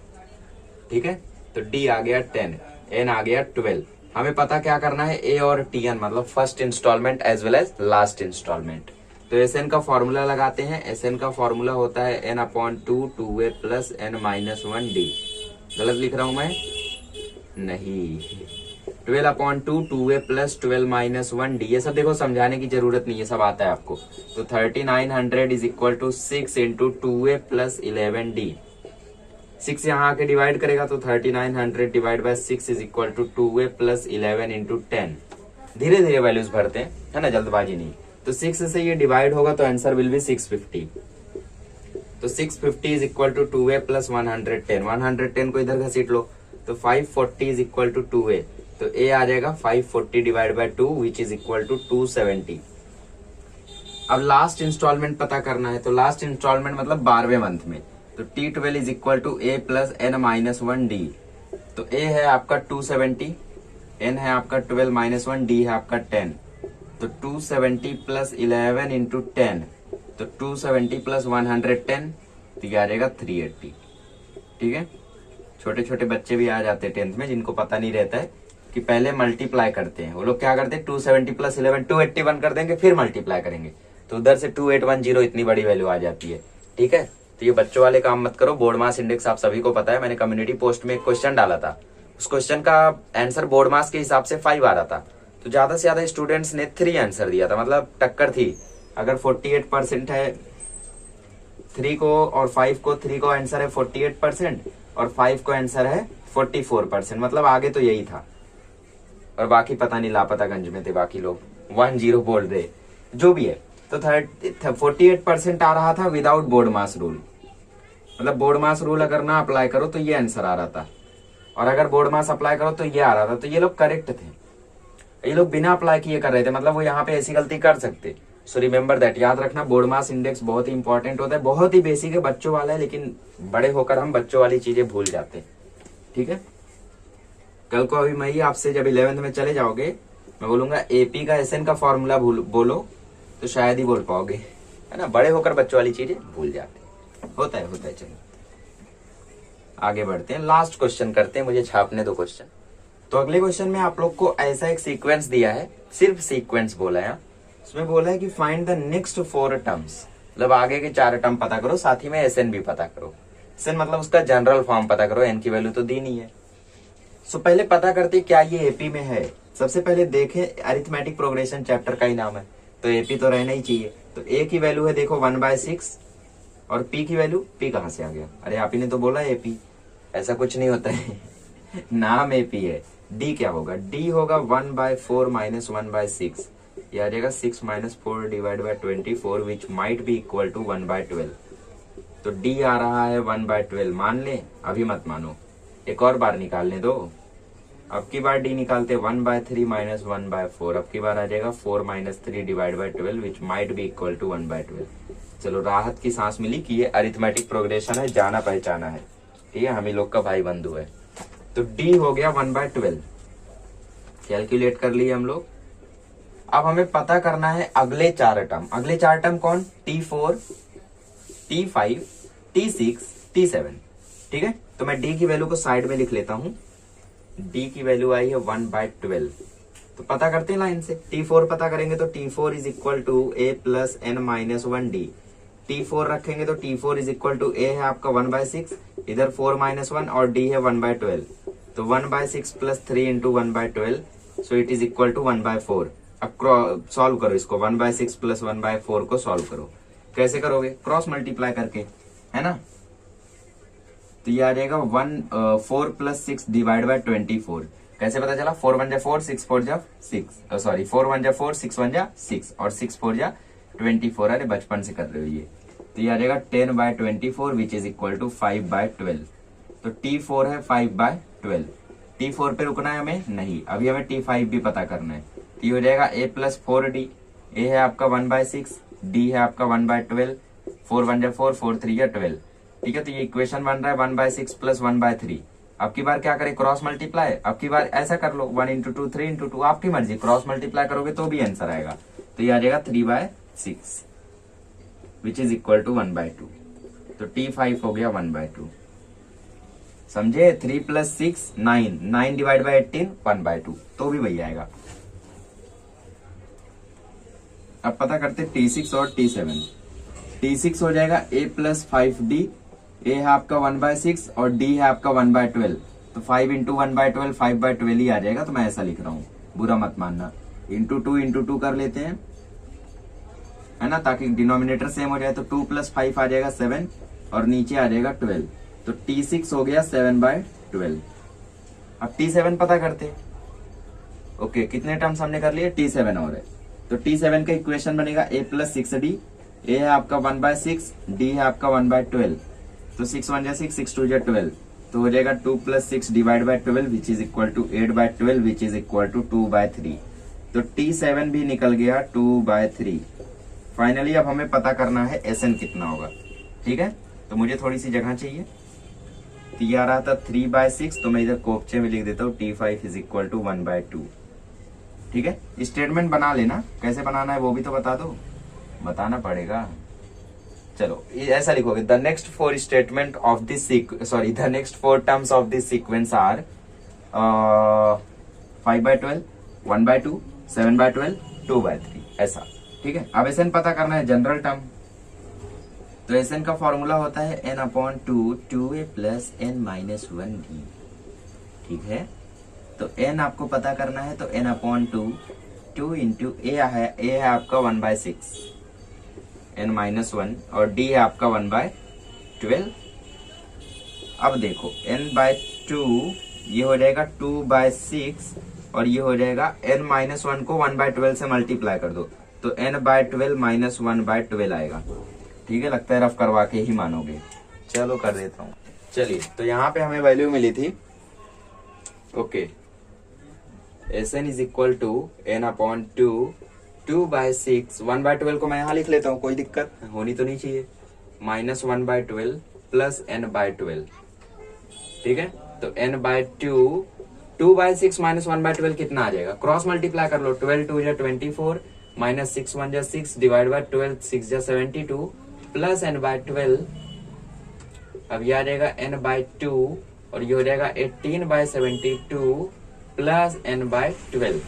ठीक है, तो D आ गया 10, N आ गया 12। हमें पता क्या करना है, A और TN मतलब first installment as well as last installment. तो SN का फॉर्मूला लगाते हैं। SN का फॉर्मूला होता है N/2 2a plus N minus 1d। गलत लिख रहा हूं मैं? नहीं, 12/2 2a प्लस 12 माइनस 1d। ये सब देखो समझाने की जरूरत नहीं है, सब आता है आपको। तो 3900 is equal to 6 into 2a plus 11d। 6 यहाँ आके डिवाइड करेगा तो 3900 divide by 6 is equal to 2a plus 11 into 10। धीरे धीरे वैल्यूज भरते हैं, है ना, जल्दबाजी नहीं। तो 6 से ये डिवाइड होगा तो आंसर विल बी 650। तो 650 is equal to 2a plus 110। 110 को इधर घसीट लो तो 540 इज इक्वल टू 2a। तो a आ जाएगा 540 divide by 2 which is equal to 270। अब लास्ट इंस्टॉलमेंट पता करना है, तो लास्ट इंस्टॉलमेंट मतलब 12वें मंथ में। तो T12 is equal to a plus N minus 1d। तो a है आपका 270, N है आपका 12 माइनस 1, d है आपका 10। तो 270 प्लस 11 इंटू 10, तो 270 प्लस 110 तो ये आ जाएगा 380। ठीक है, छोटे छोटे बच्चे भी आ जाते हैं 10th में, जिनको पता नहीं रहता है कि पहले मल्टीप्लाई करते हैं। वो लोग क्या करते हैं, 270 प्लस 11 281 कर देंगे, फिर मल्टीप्लाई करेंगे, तो उधर से 2810 इतनी बड़ी वैल्यू आ जाती है। ठीक है, तो ये बच्चों वाले काम मत करो। बोर्ड मास इंडेक्स आप सभी को पता है, मैंने कम्युनिटी पोस्ट में एक क्वेश्चन डाला था, उस क्वेश्चन का आंसर बोर्ड मास के हिसाब से 5 आ रहा था, तो ज्यादा से ज्यादा स्टूडेंट्स ने 3 आंसर दिया था, मतलब टक्कर थी। अगर 48% है 3 को और 5 को, 3 को आंसर है 48% और 5 को आंसर है 44%, मतलब आगे तो यही था। और बाकी पता नहीं लापतागंज में थे बाकी लोग, 10 बोल दे, जो भी है। तो 48% आ रहा था विदाउट बोर्ड मास रूल, मतलब बोर्ड मास रूल अगर ना अप्लाई करो तो ये आंसर आ रहा था, और अगर बोर्ड मास अप्लाई करो तो ये आ रहा था। तो ये लोग करेक्ट थे, ये लोग बिना अप्लाई किए कर रहे थे, मतलब वो यहाँ पे ऐसी गलती कर सकते। सो रिमेंबर दैट, याद रखना बोर्ड मास इंडेक्स बहुत ही इंपॉर्टेंट होता है, बहुत ही बेसिक है, बच्चों वाला है, लेकिन बड़े होकर हम बच्चों वाली चीजें भूल जाते हैं। ठीक है, कल को अभी मैं ही आपसे जब 11th में चले जाओगे, मैं बोलूंगा एपी का SN का फॉर्मूला बोलो, तो शायद ही बोल पाओगे, है ना। बड़े होकर बच्चों वाली चीजें भूल जाते हैं, होता है। चलो आगे बढ़ते हैं, लास्ट क्वेश्चन करते हैं, मुझे छापने दो क्वेश्चन। तो अगले क्वेश्चन में आप लोग को ऐसा एक सीक्वेंस दिया है, सिर्फ सीक्वेंस बोला है। उसमें बोला है कि फाइंड द नेक्स्ट 4 टर्म्स, मतलब आगे के 4 टर्म पता करो, साथ ही में SN भी पता करो। SN मतलब उसका जनरल फॉर्म पता करो, N की वैल्यू तो दी नहीं है। सो पहले पता करते क्या ये एपी में है। सबसे पहले देखें, अरिथमेटिक प्रोग्रेशन चैप्टर का ही नाम है, तो एपी तो रहना ही चाहिए। तो ए की वैल्यू है देखो 1/6, और पी की वैल्यू, पी कहां से आ गया, अरे आप ही ने तो बोला एपी, ऐसा कुछ नहीं होता है नाम एपी है, डी क्या होगा, डी होगा 1/4 माइनस 1/6, ये आ जाएगा 6 minus 4 divide by 24 which might be equal to 1/12। तो डी आ रहा है 1/12, मान ले, अभी मत मानो, एक और बार निकालने दो। अब की बार डी निकालते 1/3 माइनस 1/4, अब की बार आ जाएगा 4 minus 3 divide by 12 which might be equal to 1/12। चलो राहत की सांस मिली कि ये अरिथमेटिक प्रोग्रेशन है, जाना पहचाना है, ठीक है, हम ही लोग का भाई बंधु है। तो डी हो गया 1/12, कैलकुलेट कर लिए हम लोग। अब हमें पता करना है अगले चार टर्म। अगले चार टर्म कौन, T4, T5, T6, T7, ठीक है। तो मैं डी की वैल्यू को साइड में लिख लेता हूं। डी की वैल्यू आई है 1/12। तो पता करते हैं लाइन से, T4 पता करेंगे तो T4 is equal to A plus N minus 1D। T4 रखेंगे तो T4 इज इक्वल टू ए है आपका 1/6, इधर 4 माइनस 1 और D है 1/12, तो 1/6 plus 3 into 1/12, so it is equal to 1/4। अब सॉल्व करो इसको, 1/6 प्लस 1/4 को सॉल्व करो। कैसे करोगे, क्रॉस मल्टीप्लाई करके, है ना। तो ये आ जाएगा 4 प्लस 6 डिवाइड बाय 24। कैसे पता चला, 4 1 जा 4, 6 4 जा 6, सॉरी 4 1 जा 4, 6 1 जा 6 और 6 4 जा 24। अरे बचपन से कर रहे हो ये। तो ये आ जाएगा 10/24 विच इज इक्वल टू 5/12। तो T4 है 5/12। T4 पे रुकना है हमें नहीं, अभी हमें T5 भी पता करना है। तो ये हो जाएगा a प्लस 4D। ए है आपका 1/6, D है आपका 1/12, 4 1 जा 4, 4 3 जा 12, ठीक है। तो ये इक्वेशन बन रहा है 1/6 प्लस 1/3। अब की बार क्या करें, क्रॉस मल्टीप्लाई। अब की बार ऐसा कर लो, 1 इंटू 2 3 इंटू 2, आपकी मर्जी, क्रॉस मल्टीप्लाई करोगे तो भी आंसर आएगा। तो ये आ जाएगा 3/6 विच इज इक्वल टू 1/2। तो T5 हो गया 1/2, समझे। 3 प्लस 6 9, 9 डिवाइड बाई 18 1/2, तो भी वही आएगा। अब पता करते T6 और T7। T6 हो जाएगा a प्लस 5D, ए है आपका 1/6 और D है आपका 1/12, तो 5 इंटू 1/12 5/12 ही आ जाएगा। तो मैं ऐसा लिख रहा हूं, बुरा मत मानना। इंटू 2 कर लेते हैं, है ना, ताकि डिनोमिनेटर सेम हो जाए। तो 2 प्लस 5 आ जाएगा 7 और नीचे आ जाएगा 12। तो T6 हो गया 7/12। अब T7 पता करते। ओके, कितने टर्म्स हमने कर लिए, T7 और है। तो T7 का इक्वेशन बनेगा a प्लस 6D। ए है आपका 1/6, D है आपका 1/12, तो 6 1 जा 6, 6 2 जा 12, तो हो जाएगा 2 plus 6 divide by 12 which is equal to 8/12 which is equal to 2/3। तो T7 भी निकल गया 2/3। फाइनली अब हमें पता करना है SN कितना होगा, ठीक है। तो मुझे थोड़ी सी जगह चाहिए। तो ये आ रहा था 3/6, तो मैं इधर कोपचे में लिख देता हूँ T5 इज इक्वल टू 1/2, ठीक है। स्टेटमेंट बना लेना, कैसे बनाना है वो भी तो बता दो, बताना पड़ेगा। चलो ये ऐसा लिखोगे, the next 4 statement of this the next 4 terms of this sequence are 5/12, 1/2, 7/12, 2/3, ऐसा, ठीक है। अब SN पता करना है, जनरल टर्म। तो SN का फॉर्मूला होता है n/2 2a plus n minus 1D, ठीक है। तो n आपको पता करना है, तो n/2 2 इंटू a है आपका 1/6, n माइनस 1 और D है आपका 1/12। अब देखो n/2 ये हो जाएगा 2/6 और ये हो जाएगा n माइनस 1 को 1/12 से मल्टीप्लाई कर दो, तो n/12 माइनस 1/12 आएगा, ठीक है। लगता है रफ करवा के ही मानोगे, चलो कर देता हूँ। चलिए, तो यहाँ पे हमें वैल्यू मिली थी, okay, SN is equal to n/2 2/6, 1/12 को मैं यहाँ लिख लेता हूँ, कोई दिक्कत होनी तो नहीं चाहिए, माइनस 1/12 प्लस n/12, ठीक है। तो n/2 2/6 माइनस 1/12 कितना आ जाएगा, क्रॉस मल्टीप्लाई कर लो, 12 2 जा 24 माइनस 6 1 जा 6 डिवाइड बाय 12 6 जा 72 प्लस n/12। अब ये आ जाएगा n/2 और ये हो जाएगा 18/72 प्लस n/12,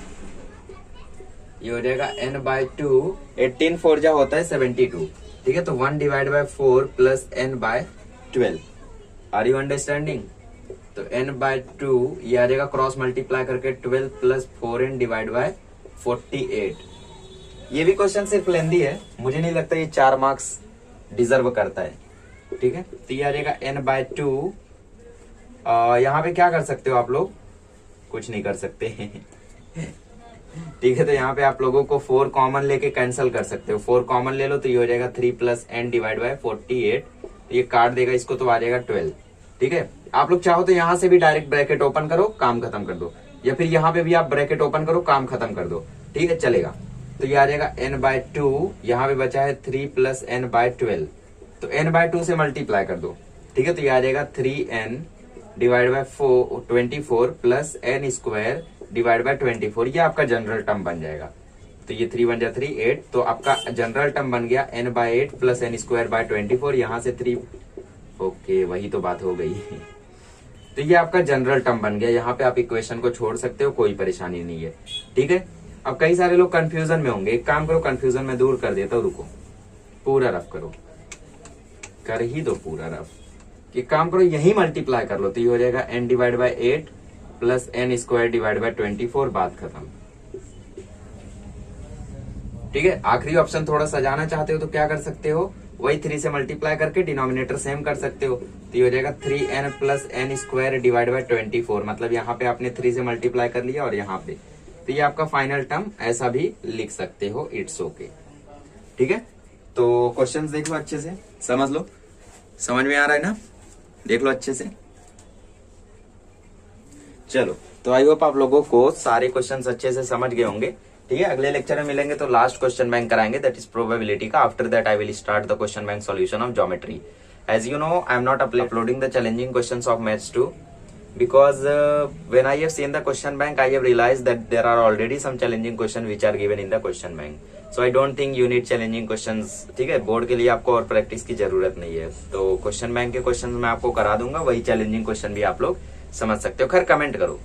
ये हो जाएगा n/2, 18 4 जा होता है 72, ठीक है। तो 1 divide by 4 plus n/12, are you understanding. तो n/2 ये आ जाएगा क्रॉस मल्टीप्लाई करके 12 प्लस 4n डिवाइड बाय 48। ये भी क्वेश्चन सिर्फ लेंदी है, मुझे नहीं लगता ये 4 मार्क्स डिजर्व करता है, ठीक है। तो ये आ जाएगा n/2, यहाँ पे क्या कर सकते हो आप लोग, कुछ नहीं कर सकते। ठीक है, तो यहाँ पे आप लोगों को 4 कॉमन लेके कैंसिल कर सकते हो। 4 कॉमन ले लो तो ये हो जाएगा 3 + n डिवाइड बाय 48, तो ये काट देगा इसको तो आ जाएगा 12। ठीक है, आप लोग चाहो तो यहाँ से भी डायरेक्ट ब्रैकेट ओपन करो, काम खत्म कर दो, या फिर यहाँ पे भी आप ब्रैकेट ओपन करो, काम खत्म कर दो। ठीक है, चलेगा। तो ये आ जाएगा n/2, यहाँ पे बचा है 3 + n/12, तो n/2 से मल्टीप्लाई कर दो। ठीक है, तो ये आ जाएगा 3n divide by 24 plus n² divide by 24, ये आपका जनरल टर्म बन जाएगा। तो ये 3 × 3 8, तो आपका जनरल टर्म बन गया n/8 प्लस n²/24, यहाँ से 3। ओके, वही तो बात हो गई। तो ये आपका जनरल टर्म बन गया, यहाँ पे आप इक्वेशन को छोड़ सकते हो, कोई परेशानी नहीं है। ठीक है, अब कई सारे लोग कंफ्यूजन में होंगे, एक काम करो, कंफ्यूजन में दूर कर देता हूँ, रुको, पूरा रफ करो, कर ही दो पूरा रफ। एक काम करो, यही मल्टीप्लाई कर लो, तो ये हो जाएगा n divide by 8 plus n² divide by 24, बात खत्म। ठीक है, आखिरी ऑप्शन थोड़ा सजाना चाहते हो तो क्या कर सकते हो, वही 3 से मल्टीप्लाई करके डिनोमिनेटर सेम कर सकते हो, तो ये हो जाएगा 3n plus n² divide by 24, मतलब यहाँ पे आपने 3 से मल्टीप्लाई कर लिया और यहाँ पे, तो ये आपका फाइनल टर्म, ऐसा भी लिख सकते हो, इट्स ओके। ठीक है, तो क्वेश्चंस देख लो अच्छे से, समझ लो, समझ में आ रहा है ना, देख लो अच्छे से। चलो, तो आई होप आप लोगों को सारे क्वेश्चंस अच्छे से समझ गए होंगे। ठीक है, अगले लेक्चर में मिलेंगे तो लास्ट क्वेश्चन बैंक कराएंगे, दैट इज प्रोबेबिलिटी का। After that I will start the question bank solution of geometry. As you know, I am not uploading the challenging questions of maths too, because when I have seen the question bank, I have realized that there are already some challenging questions which are given in the question bank, so I don't think you need challenging questions। ठीक है, बोर्ड के लिए आपको और प्रैक्टिस की जरूरत नहीं है, तो क्वेश्चन बैंक के क्वेश्चन मैं आपको करा दूंगा, वही चैलेंजिंग क्वेश्चन भी आप लोग समझ सकते हो। खैर, कमेंट करो,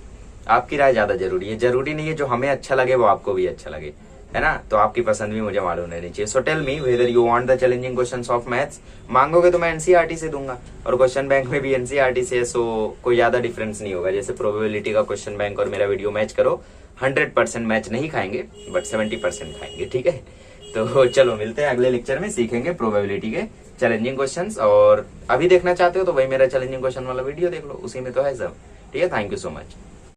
आपकी राय ज्यादा जरूरी है, जरूरी नहीं है जो हमें अच्छा लगे वो आपको भी अच्छा लगे, है ना, तो आपकी पसंद भी मुझे मालूम रहनी चाहिए। So tell me whether you want the challenging questions of maths. मांगोगे तो मैं एनसीईआरटी से दूंगा, और क्वेश्चन बैंक में भी एनसीईआरटी से, सो कोई ज्यादा डिफरेंस नहीं होगा। जैसे प्रोबेबिलिटी का क्वेश्चन बैंक और मेरा वीडियो मैच करो, 100% मैच नहीं खाएंगे, बट 70% खाएंगे। ठीक है, तो चलो मिलते हैं अगले लेक्चर में, सीखेंगे प्रोबेबिलिटी के चैलेंजिंग क्वेश्चंस। और अभी देखना चाहते हो तो वही मेरा चैलेंजिंग क्वेश्चन वाला वीडियो देख लो, उसी में तो है सब। ठीक है, थैंक यू सो मच।